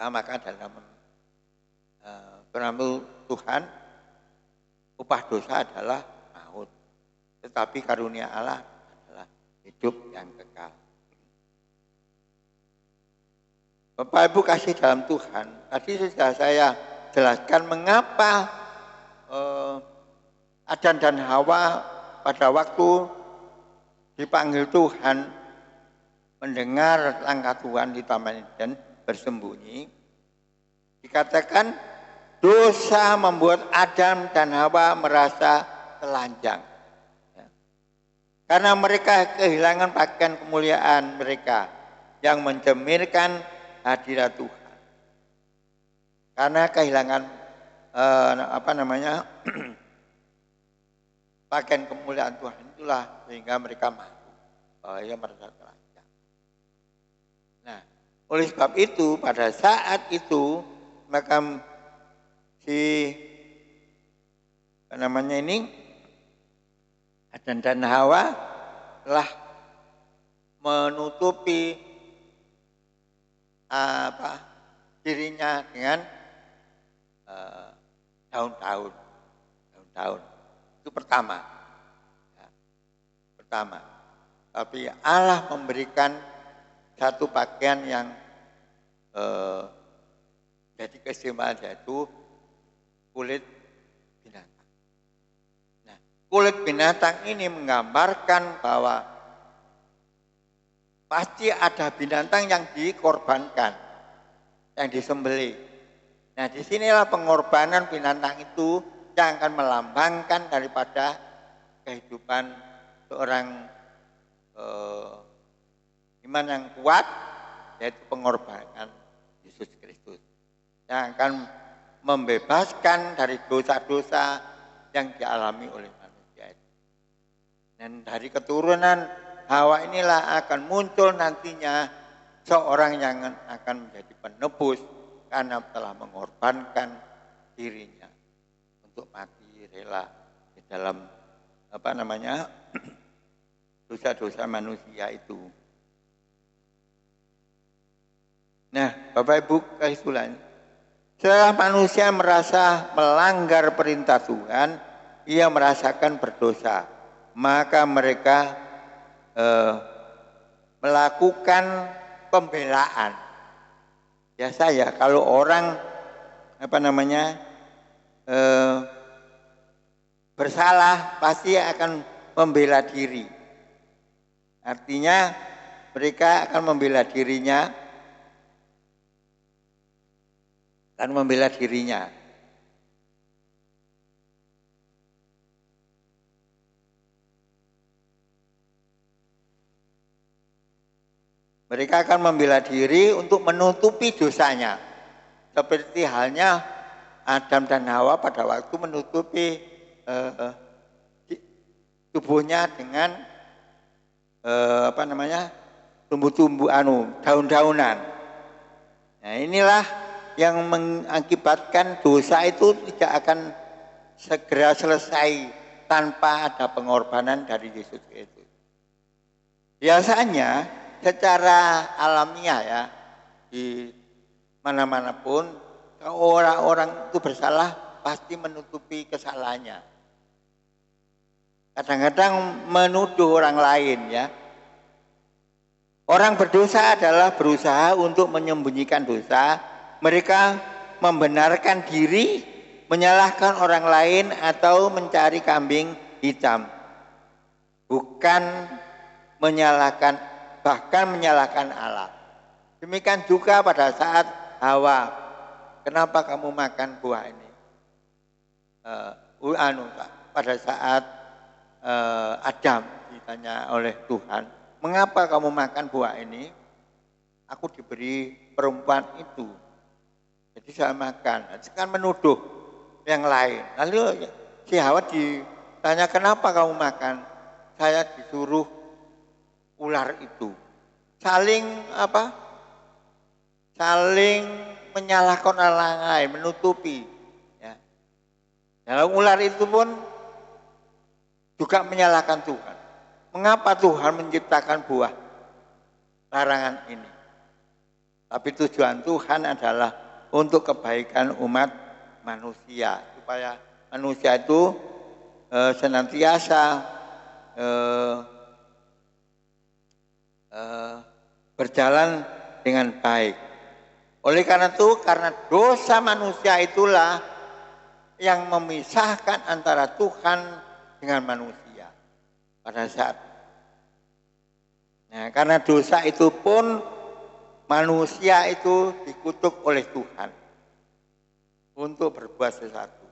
Maka dalam firman Tuhan, upah dosa adalah maut, tetapi karunia Allah adalah hidup yang kekal. Bapak Ibu kasih dalam Tuhan, tadi sudah saya jelaskan mengapa Adam dan Hawa pada waktu dipanggil Tuhan mendengar langkah Tuhan di Taman Eden bersembunyi. Dikatakan dosa membuat Adam dan Hawa merasa telanjang. Ya. Karena mereka kehilangan pakaian kemuliaan mereka yang mencerminkan hadirat Tuhan. karena kehilangan bagian kemuliaan Tuhan itulah sehingga mereka malu bahwa ia merasa terancam. Nah, oleh sebab itu pada saat itu maka Adam dan Hawa telah menutupi dirinya dengan daun-daun. Itu pertama. Tapi Allah memberikan satu pakaian yang jadi keistimewaan, yaitu kulit binatang. Nah, kulit binatang ini menggambarkan bahwa pasti ada binatang yang dikorbankan, yang disembelih. Nah, disinilah pengorbanan binatang itu yang akan melambangkan daripada kehidupan seorang iman yang kuat, yaitu pengorbanan Yesus Kristus yang akan membebaskan dari dosa-dosa yang dialami oleh manusia itu. Dan dari keturunan Hawa inilah akan muncul nantinya seorang yang akan menjadi penebus karena telah mengorbankan dirinya untuk mati rela di dalam dosa-dosa manusia itu. Nah, Bapak Ibu kesimpulan, setelah manusia merasa melanggar perintah Tuhan, ia merasakan berdosa, maka mereka melakukan pembelaan. Biasa ya kalau orang bersalah pasti akan membela diri. Artinya mereka akan membela dirinya. Mereka akan membela diri untuk menutupi dosanya. Seperti halnya Adam dan Hawa pada waktu menutupi tubuhnya dengan tumbuh-tumbuh daun-daunan. Nah, inilah yang mengakibatkan dosa itu tidak akan segera selesai tanpa ada pengorbanan dari Yesus Kristus. Biasanya secara alamiah ya, di mana-mana pun orang-orang itu bersalah pasti menutupi kesalahannya. Kadang-kadang menuduh orang lain ya. Orang berdosa adalah berusaha untuk menyembunyikan dosa. Mereka membenarkan diri, menyalahkan orang lain atau mencari kambing hitam. Bukan bahkan menyalahkan Allah. Demikian juga pada saat Hawa, kenapa kamu makan buah ini? Pada saat Adam ditanya oleh Tuhan, mengapa kamu makan buah ini? Aku diberi perempuan itu, jadi saya makan. Sekarang menuduh yang lain. Lalu si Hawa ditanya, kenapa kamu makan? Saya disuruh ular itu. Saling menyalahkan orang lain, menutupi. Ya. Dalam ular itu pun juga menyalahkan Tuhan. Mengapa Tuhan menciptakan buah larangan ini? Tapi tujuan Tuhan adalah untuk kebaikan umat manusia, supaya manusia itu senantiasa berjalan dengan baik. Oleh karena itu, karena dosa manusia itulah yang memisahkan antara Tuhan dengan manusia pada saat. Nah, karena dosa itu pun manusia itu dikutuk oleh Tuhan untuk berbuat sesuatu.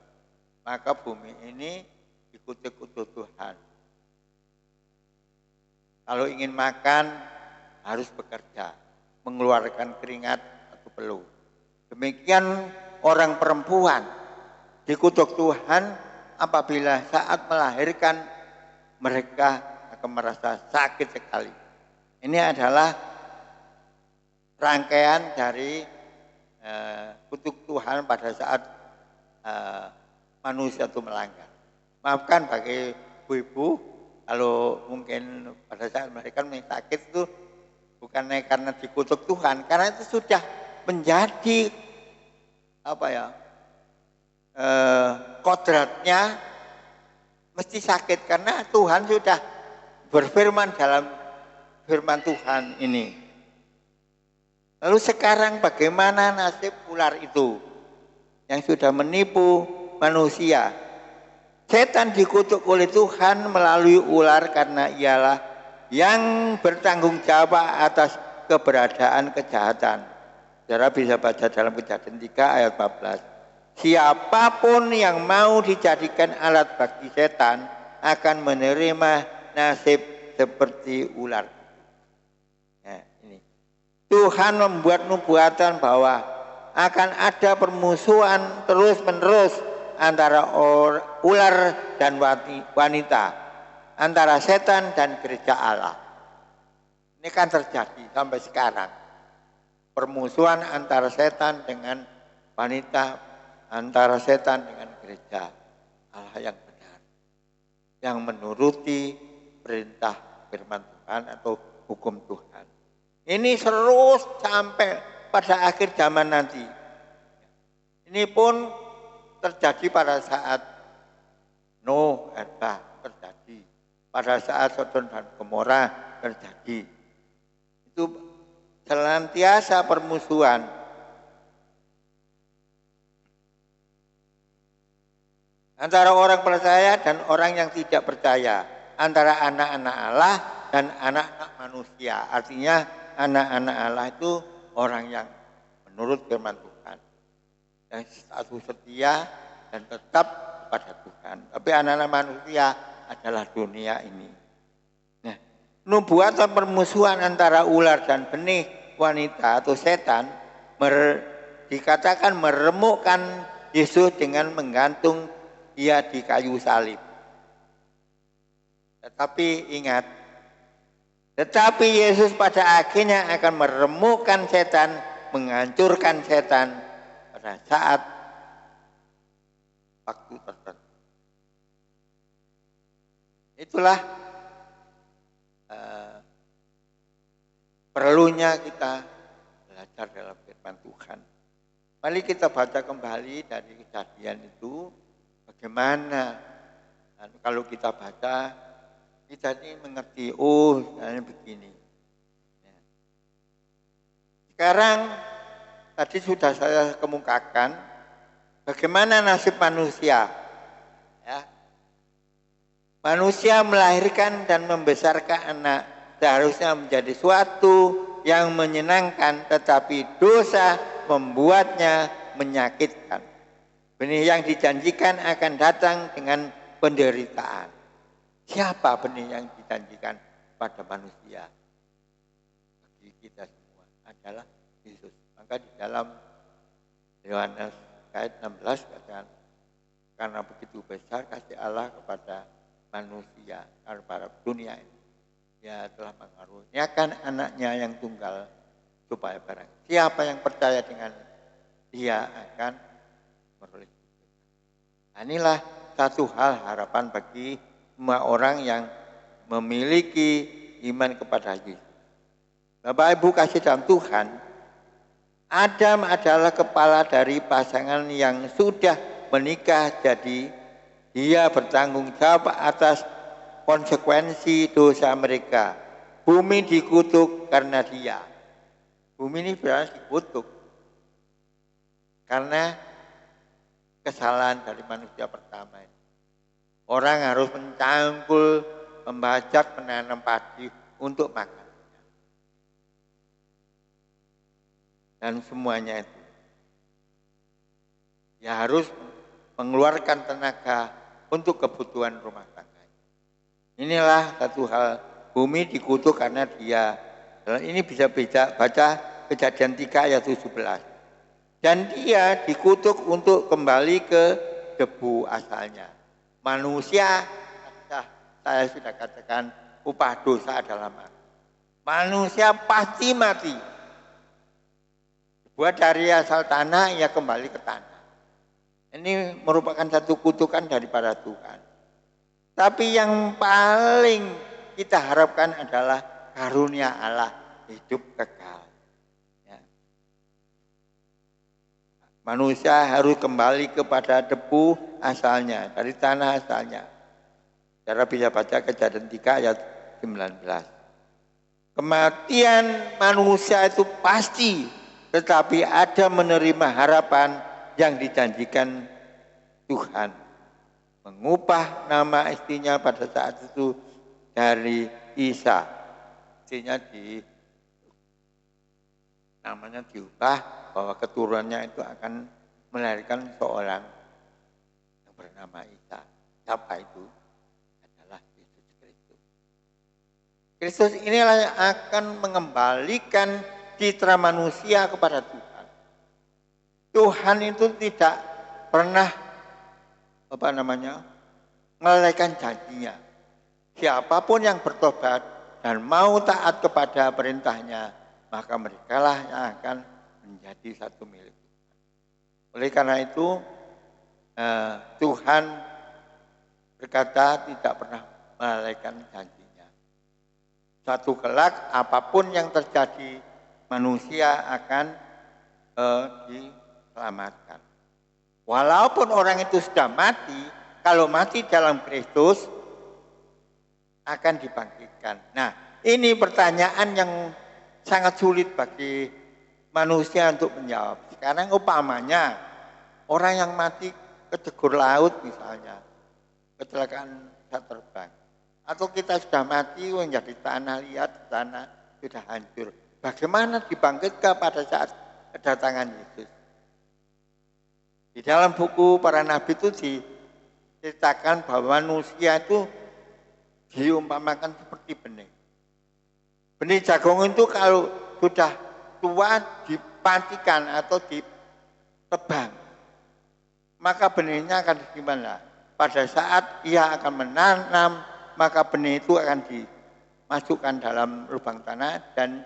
Maka bumi ini dikutuk Tuhan. Kalau ingin makan harus bekerja, mengeluarkan keringat atau peluh. Demikian orang perempuan dikutuk Tuhan apabila saat melahirkan mereka akan merasa sakit sekali. Ini adalah rangkaian dari kutuk Tuhan pada saat manusia itu melanggar. Maafkan bagi ibu-ibu kalau mungkin pada saat melahirkan sakit itu bukan karena dikutuk Tuhan, karena itu sudah menjadi kodratnya mesti sakit karena Tuhan sudah berfirman dalam firman Tuhan ini. Lalu sekarang bagaimana nasib ular itu yang sudah menipu manusia? Setan dikutuk oleh Tuhan melalui ular karena ialah yang bertanggung jawab atas keberadaan kejahatan. Saudara bisa baca dalam Kejadian 3 ayat 14. Siapapun yang mau dijadikan alat bagi setan akan menerima nasib seperti ular. Nah, ini. Tuhan membuat nubuatan bahwa akan ada permusuhan terus-menerus antara ular dan wanita, antara setan dan gereja Allah. Ini kan terjadi sampai sekarang. Permusuhan antara setan dengan wanita, antara setan dengan gereja Allah yang benar, yang menuruti perintah firman Tuhan atau hukum Tuhan. Ini terus sampai pada akhir zaman nanti. Ini pun terjadi pada saat Nuh terjadi, pada saat Sodom dan Gomora terjadi. Itu senantiasa permusuhan antara orang percaya dan orang yang tidak percaya, antara anak-anak Allah dan anak-anak manusia. Artinya anak-anak Allah itu orang yang menurut firman Tuhan, yang status setia dan tetap pada Tuhan. Tapi anak-anak manusia adalah dunia ini. Nah, nubuatan permusuhan antara ular dan benih wanita atau setan dikatakan meremukkan Yesus dengan menggantung dia di kayu salib. Tetapi ingat, tetapi Yesus pada akhirnya akan meremukkan setan, menghancurkan setan pada saat waktu tertentu. Itulah perlunya kita belajar dalam firman Tuhan. Mari kita baca kembali dari kejadian itu, bagaimana kalau kita baca, kita ini mengerti, begini. Sekarang tadi sudah saya kemukakan bagaimana nasib manusia. Ya. Manusia melahirkan dan membesarkan anak seharusnya menjadi suatu yang menyenangkan, tetapi dosa membuatnya menyakitkan. Benih yang dijanjikan akan datang dengan penderitaan. Siapa benih yang dijanjikan pada manusia? Bagi kita semua adalah Yesus. Maka di dalam Yohanes ayat 16 katakan, karena begitu besar kasih Allah kepada manusia, kepada dunia ini, Dia telah mengaruniakan anaknya yang tunggal, supaya barang siapa yang percaya dengan Dia akan meroleh. Nah, inilah satu hal harapan bagi semua orang yang memiliki iman kepada Yesus. Bapak Ibu kasih dalam Tuhan, Adam adalah kepala dari pasangan yang sudah menikah, jadi dia bertanggung jawab atas konsekuensi dosa mereka. Bumi dikutuk karena dia. Bumi ini berarti dikutuk karena kesalahan dari manusia pertama ini. Orang harus mencangkul, membajak, menanam padi untuk makan. Dan semuanya itu ya harus mengeluarkan tenaga untuk kebutuhan rumah tangga. Inilah satu hal, bumi dikutuk karena dia. Dan ini bisa baca Kejadian 3 ayat 17. Dan dia dikutuk untuk kembali ke debu asalnya. Manusia, saya sudah katakan, upah dosa adalah mati. Manusia pasti mati. Buat dari asal tanah, ia kembali ke tanah. Ini merupakan satu kutukan daripada Tuhan. Tapi yang paling kita harapkan adalah karunia Allah, hidup kekal. Ya. Manusia harus kembali kepada debu asalnya, dari tanah asalnya. Cara bisa baca Kejadian 3 ayat 19. Kematian manusia itu pasti, tetapi ada menerima harapan yang dijanjikan Tuhan. Mengubah nama istrinya pada saat itu dari Isa. Istrinya namanya diubah bahwa keturunannya itu akan melahirkan seorang yang bernama Isa. Siapa itu? Adalah Yesus Kristus. Kristus inilah yang akan mengembalikan citra manusia kepada Tuhan. Tuhan itu tidak pernah melalaikan janjinya. Siapapun yang bertobat dan mau taat kepada perintahnya, maka merekalah yang akan menjadi satu milik Tuhan. Oleh karena itu, Tuhan berkata tidak pernah melalaikan janjinya. Suatu kelak apapun yang terjadi, manusia akan diselamatkan. Walaupun orang itu sudah mati, kalau mati dalam Kristus akan dibangkitkan. Nah, ini pertanyaan yang sangat sulit bagi manusia untuk menjawab. Sekarang umpamanya orang yang mati kejegur laut misalnya, kecelakaan pesawat terbang, atau kita sudah mati menjadi tanah liat, tanah sudah hancur. Bagaimana dibangkitkan pada saat kedatangan Yesus? Di dalam buku para nabi itu diceritakan bahwa manusia itu diumpamakan seperti benih. Benih jagung itu kalau sudah tua dipantikan atau ditebang, maka benihnya akan gimana? Pada saat ia akan menanam, maka benih itu akan dimasukkan dalam lubang tanah dan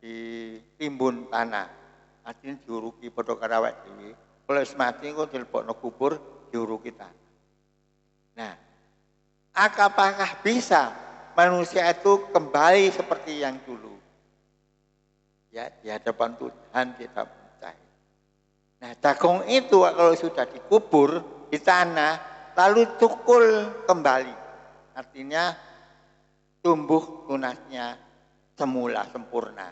ditimbun tanah. Artinya diuruki padha karo awake dhewe. Kalau mati kok dilebokno kubur diuruki tanah. Nah, apakah bisa manusia itu kembali seperti yang dulu? Ya, di hadapan Tuhan kita percaya. Nah, jagung itu kalau sudah dikubur di tanah, lalu cukul kembali. Artinya tumbuh tunasnya semula sempurna.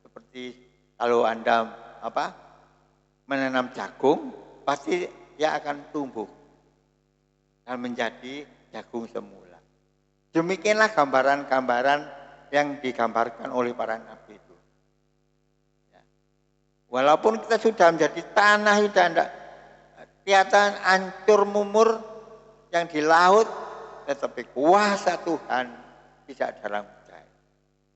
Seperti kalau Anda menanam jagung, pasti dia akan tumbuh dan menjadi jagung semula. Demikianlah gambaran-gambaran yang digambarkan oleh para nabi itu. Ya. Walaupun kita sudah menjadi tanah, sudah tidak kelihatan hancur mumur yang di laut, tetapi kuasa Tuhan tidak dalam percaya.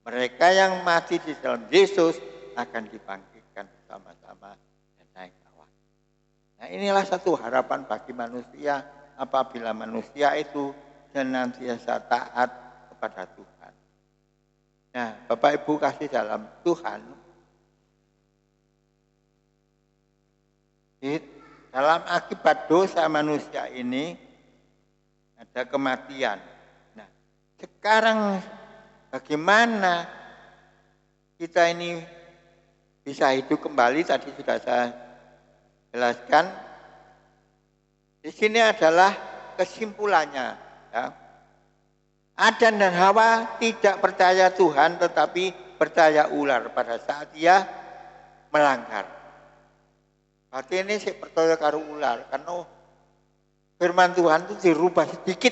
Mereka yang mati di dalam Yesus akan dibangkitkan bersama-sama dan naik ke awan. Nah, inilah satu harapan bagi manusia apabila manusia itu senantiasa taat kepada Tuhan. Nah, Bapak Ibu kasih dalam Tuhan, dalam akibat dosa manusia ini ada kematian. Nah, sekarang bagaimana kita ini bisa hidup kembali? Tadi sudah saya jelaskan. Di sini adalah kesimpulannya. Ya. Adam dan Hawa tidak percaya Tuhan, tetapi percaya ular pada saat dia melanggar. Berarti ini saya percaya karo ular, karena firman Tuhan itu dirubah sedikit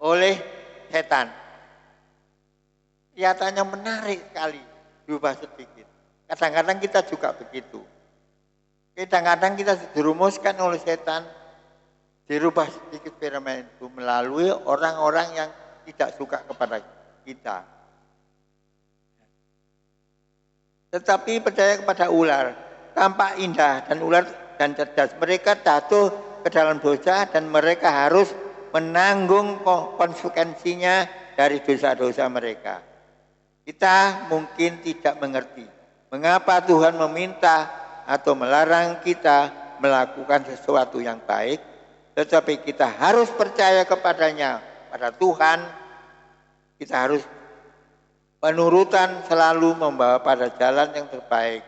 oleh setan. Kelihatannya menarik sekali, dirubah sedikit. Kadang-kadang kita juga begitu. Kadang-kadang kita dirumuskan oleh setan, dirubah sedikit firman itu melalui orang-orang yang tidak suka kepada kita. Tetapi percaya kepada ular. tampak indah dan ular dan cerdas. Mereka jatuh ke dalam dosa dan mereka harus menanggung konsekuensinya dari dosa-dosa mereka. Kita mungkin tidak mengerti mengapa Tuhan meminta atau melarang kita melakukan sesuatu yang baik, tetapi kita harus percaya kepadanya, pada Tuhan. Kita harus penurutan selalu membawa pada jalan yang terbaik.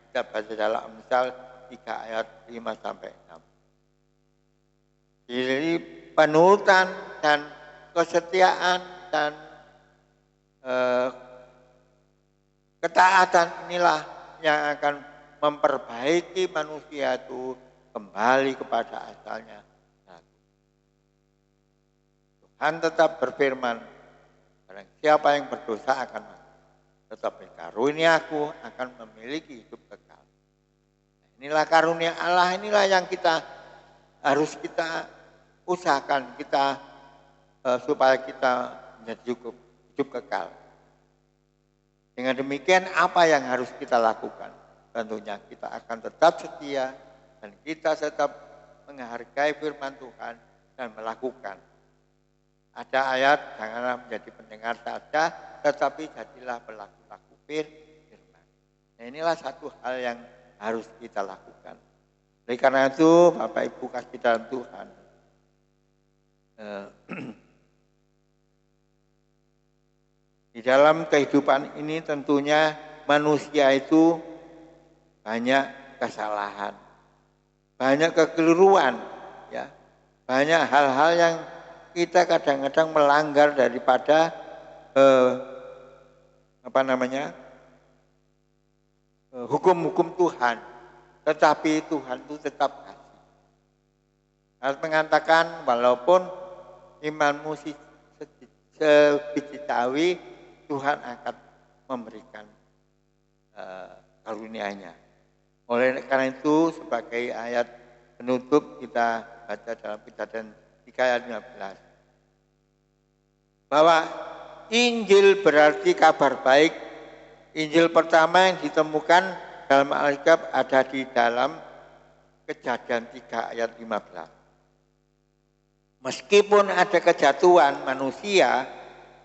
Kita baca dalam Amsal 3 ayat 5 sampai 6. Jadi penurutan dan kesetiaan dan ketaatan inilah yang akan memperbaiki manusia itu kembali kepada asalnya. Tuhan tetap berfirman, barang siapa yang berdosa akan mati, tetapi karunia aku akan memiliki hidup kekal. Inilah karunia Allah, inilah yang harus kita usahakan supaya kita menjadi hidup kekal. Dengan demikian apa yang harus kita lakukan? Tentunya kita akan tetap setia dan kita tetap menghargai firman Tuhan dan melakukan. Ada ayat, janganlah menjadi pendengar saja, tetapi jadilah pelaku firman. Nah, inilah satu hal yang harus kita lakukan. Oleh karena itu, Bapak Ibu kasih dalam Tuhan, di dalam kehidupan ini tentunya manusia itu banyak kesalahan, banyak kekeliruan, ya, banyak hal-hal yang kita kadang-kadang melanggar daripada hukum-hukum Tuhan, tetapi Tuhan itu tetap kasih. Harus mengatakan walaupun imanmu sebiji sawi, Tuhan akan memberikan karunia-Nya. Oleh karena itu sebagai ayat penutup kita baca dalam Kejadian 3 ayat 15. Bahwa Injil berarti kabar baik. Injil pertama yang ditemukan dalam Alkitab ada di dalam Kejadian 3 ayat 15. Meskipun ada kejatuhan manusia,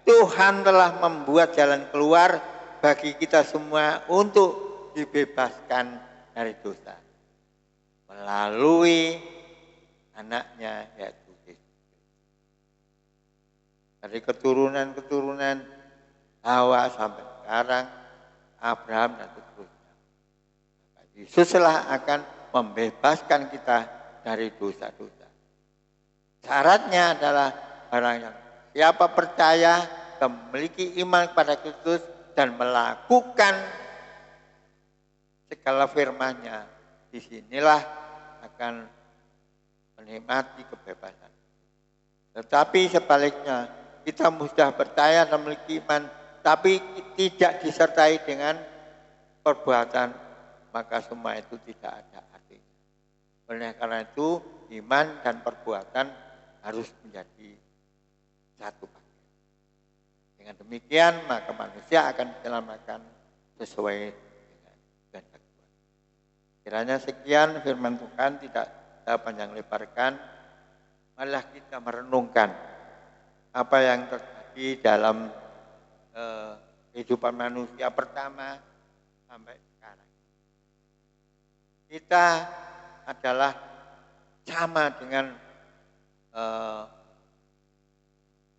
Tuhan telah membuat jalan keluar bagi kita semua untuk dibebaskan dari dosa melalui anaknya yaitu Yesus. Dari keturunan Hawa sampai sekarang Abraham dan seterusnya. Yesuslah akan membebaskan kita dari dosa-dosa. Syaratnya adalah barang yang siapa percaya dan memiliki iman kepada Kristus dan melakukan segala firman-Nya, disinilah akan menikmati kebebasan. Tetapi sebaliknya, kita mudah percaya dan memiliki iman, tapi tidak disertai dengan perbuatan, maka semua itu tidak ada artinya. Oleh karena itu, iman dan perbuatan harus menjadi satu paket. Dengan demikian maka manusia akan diselamatkan sesuai dengan kehendak Tuhan. Kiranya sekian firman Tuhan, tidak panjang lebarkan, malah kita merenungkan apa yang terjadi dalam kehidupan manusia pertama sampai sekarang. Kita adalah sama dengan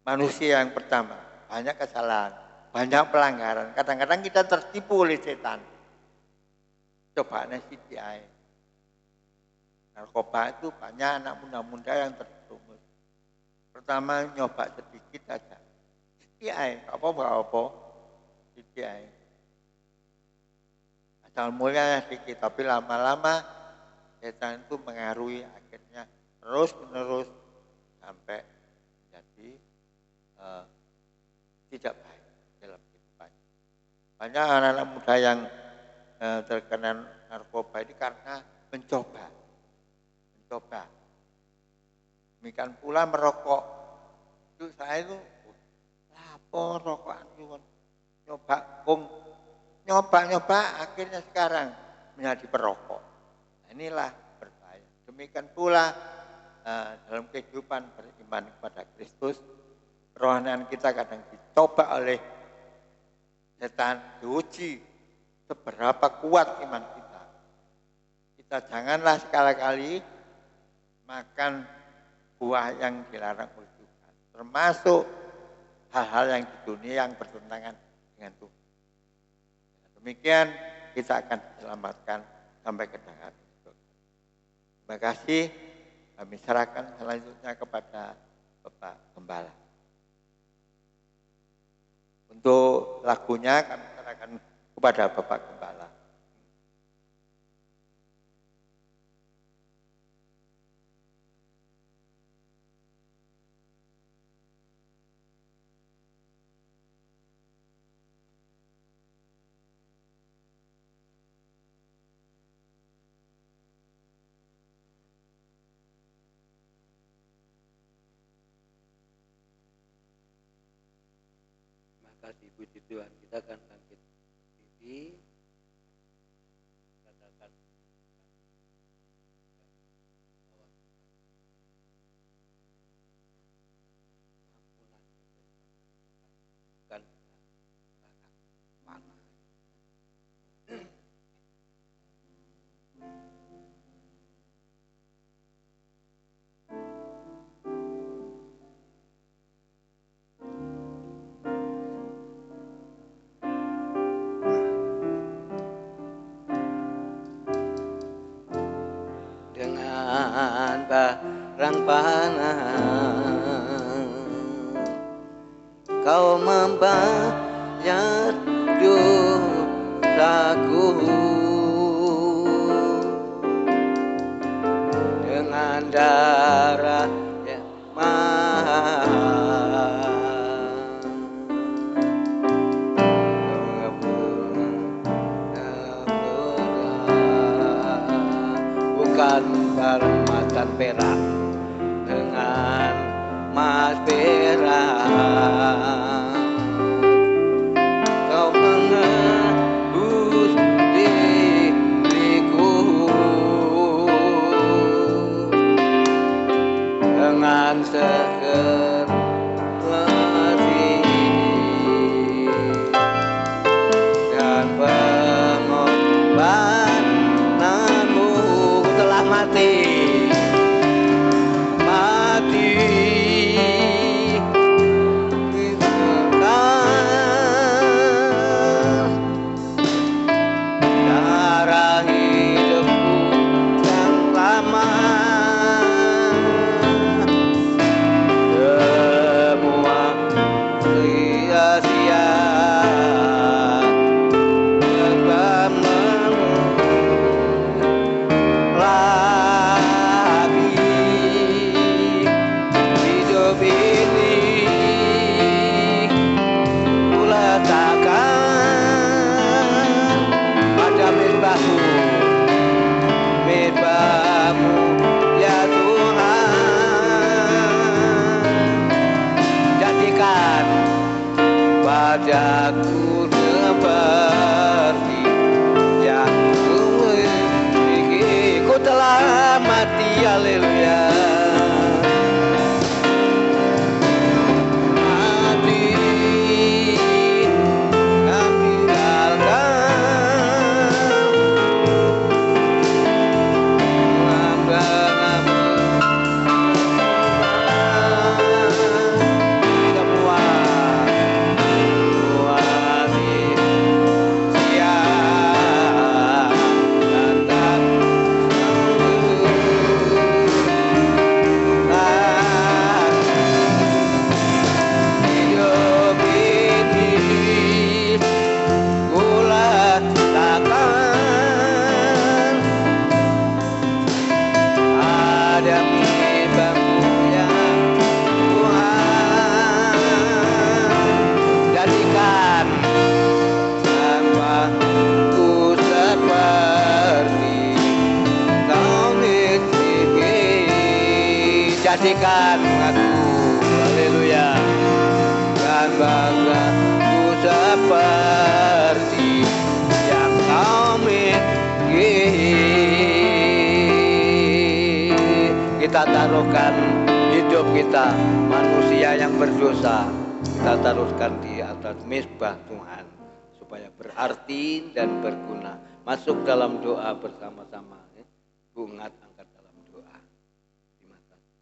manusia yang pertama, banyak kesalahan, banyak pelanggaran. Kadang-kadang kita tertipu oleh setan. Cobaannya CGI. Narkoba itu banyak anak muda-muda yang terjerumus. Pertama nyoba sedikit aja. CGI, apa-apa. CGI. Asal mulanya sedikit, tapi lama-lama setan itu mengaruhi, akhirnya terus-menerus sampai jadi tidak baik dalam kehidupan. Banyak anak-anak muda yang terkena narkoba ini karena mencoba. Demikian pula merokok. Itu saya itu lapor rokokan nyoba akhirnya sekarang menjadi perokok. Nah, inilah berbahaya. Demikian pula dalam kehidupan beriman kepada Kristus, kerohanian kita kadang dicoba oleh setan, diuji seberapa kuat iman kita. Kita janganlah sekali-kali makan buah yang dilarang oleh Tuhan, termasuk hal-hal yang di dunia yang bertentangan dengan Tuhan. Dengan demikian kita akan diselamatkan sampai ke darat. Terima kasih. Kami serahkan selanjutnya kepada Bapak Gembala. Untuk lagunya kami serahkan kepada Bapak Gembala.
Kasih puji Tuhan, kita akan bangkit berdiri, katakan ampunan mana. Dengan barang panah kau membayar dosaku, dengan darah yang mahal bukan permatan perak dengan mas perak, kau menebus diriku dengan seger letih dan pengorbananmu telah mati darah hidupku yang lama, semua sia-sia Mirbamu ya Tuhan, jadikan wajahku seperti yang ku telah mati, haleluya. Jadikan aku, haleluya, dan banggaku seperti yang kau miliki. kita taruhkan hidup kita, manusia yang berdosa, kita taruhkan di atas mezbah Tuhan, supaya berarti dan berguna. Masuk dalam doa bersama-sama. Bungat angkat dalam doa. Terima kasih.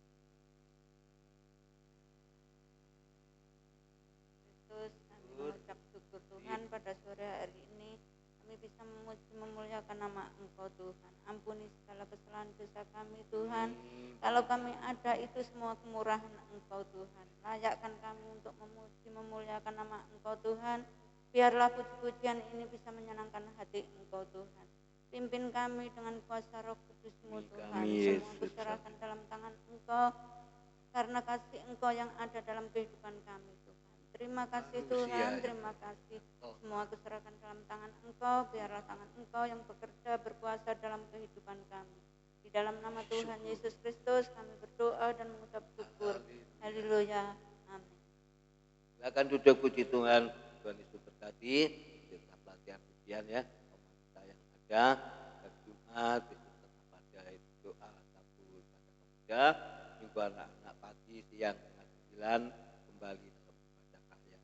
Kristus, kami mengucap syukur Tuhan pada sore hari ini. Kami bisa memuji memuliakan nama Engkau Tuhan. Ampuni segala kesalahan dosa kami Tuhan. Kalau kami ada itu semua kemurahan Engkau Tuhan. Layakkan kami untuk memuji memuliakan nama Engkau Tuhan. Biarlah puji-pujian ini bisa menyenangkan hati Engkau Tuhan. Pimpin kami dengan kuasa Roh Kudus-Mu Tuhan. Semua kuserahkan dalam tangan Engkau. Karena kasih Engkau yang ada dalam kehidupan kami Tuhan. Terima kasih Tuhan, terima kasih. Semua kuserahkan dalam tangan Engkau. Biarlah tangan Engkau yang bekerja berkuasa dalam kehidupan kami. Di dalam nama Tuhan Yesus Kristus kami berdoa dan mengucap syukur. Haleluya. Amin.
Silakan duduk, puji Tuhan. Tuhan Yesus berkati. Kita pelatihan pujian ya. Kita yang ada Jumat itu tetap pada doa sabtu pada pemuda. Minggu anak-anak pagi, siang, tengah 9 kembali dalam ibadah karya.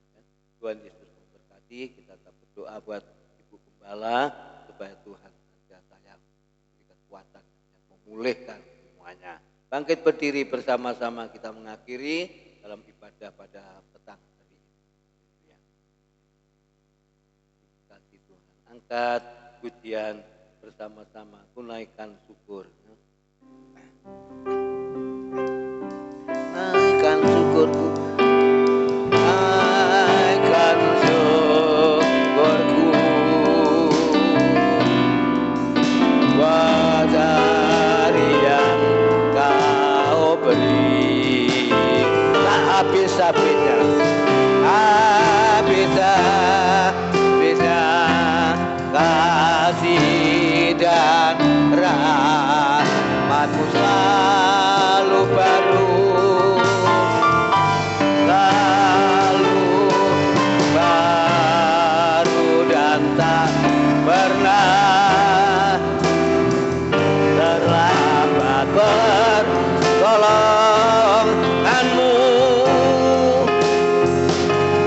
Tuhan Yesus memberkati. Kita tetap berdoa buat Ibu Gembala supaya Tuhan senantiasa yang memberi kekuatan yang memulihkan semuanya. Bangkit berdiri bersama-sama kita mengakhiri dalam ibadah pada petang hari ini. Terima kasih Tuhan. Angkat pujian bersama-sama, kunaikan syukur. Naikkan syukurku, naikkan syukurku buat hari yang Kau beri. Tak habis-habisnya, habis-habisnya kasih dan rahmat-Mu selalu baru, selalu baru dan tak pernah terlambat. Pertolongan-Mu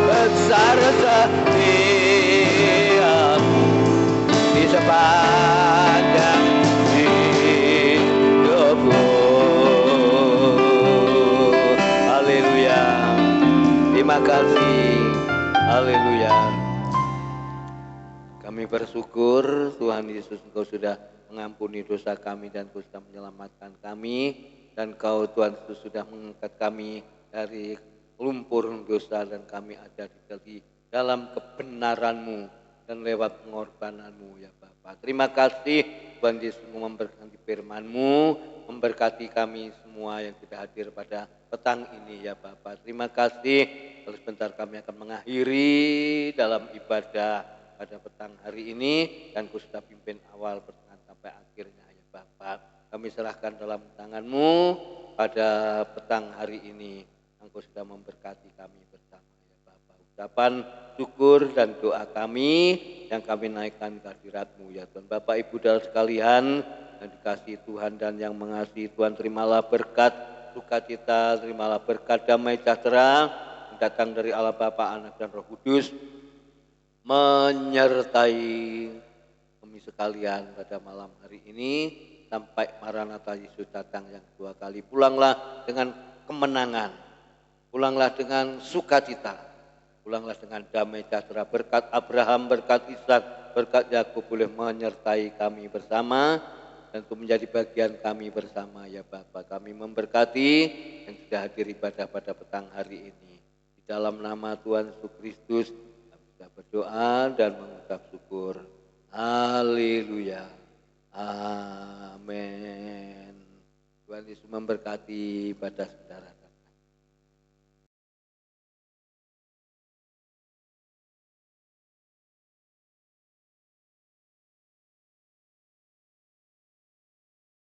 besar setia-Mu di sepanjang hidupku. Haleluya. Terima kasih. Haleluya. Kami bersyukur Tuhan Yesus, Engkau sudah mengampuni dosa kami dan Engkau sudah menyelamatkan kami. Dan Kau Tuhan Yesus sudah mengangkat kami dari lumpur dosa dan kami ada di dalam kebenaran-Mu dan lewat pengorbanan-Mu ya Bapa. Terima kasih Tuhan Yesus memberkati firman-Mu, memberkati kami semua yang tidak hadir pada petang ini ya Bapa. Terima kasih. Lalu sebentar kami akan mengakhiri dalam ibadah pada petang hari ini dan Kau sudah pimpin awal pertengahan sampai akhirnya ya Bapa. Kami serahkan dalam tangan-Mu pada petang hari ini. Engkau sudah memberkati kami bersama ya Bapa. Ucapan syukur dan doa kami yang kami naikkan ke hadirat-Mu ya Tuhan. Bapak Ibu dan sekalian yang dikasihi Tuhan dan yang mengasihi Tuhan, terimalah berkat sukacita, terimalah berkat damai sejahtera yang datang dari Allah Bapa, Anak dan Roh Kudus menyertai kami sekalian pada malam hari ini sampai Maranatha Yesus datang yang kedua kali. Pulanglah dengan kemenangan, pulanglah dengan sukacita, pulanglah dengan damai sejahtera. Berkat Abraham, berkat Ishak, berkat Yakub boleh menyertai kami bersama dan itu menjadi bagian kami bersama ya Bapa. Kami memberkati yang sudah hadir ibadah pada petang hari ini. Di dalam nama Tuhan Yesus Kristus kami sudah berdoa dan mengucap syukur. Haleluya. Amin. Tuhan Yesus memberkati pada saudara.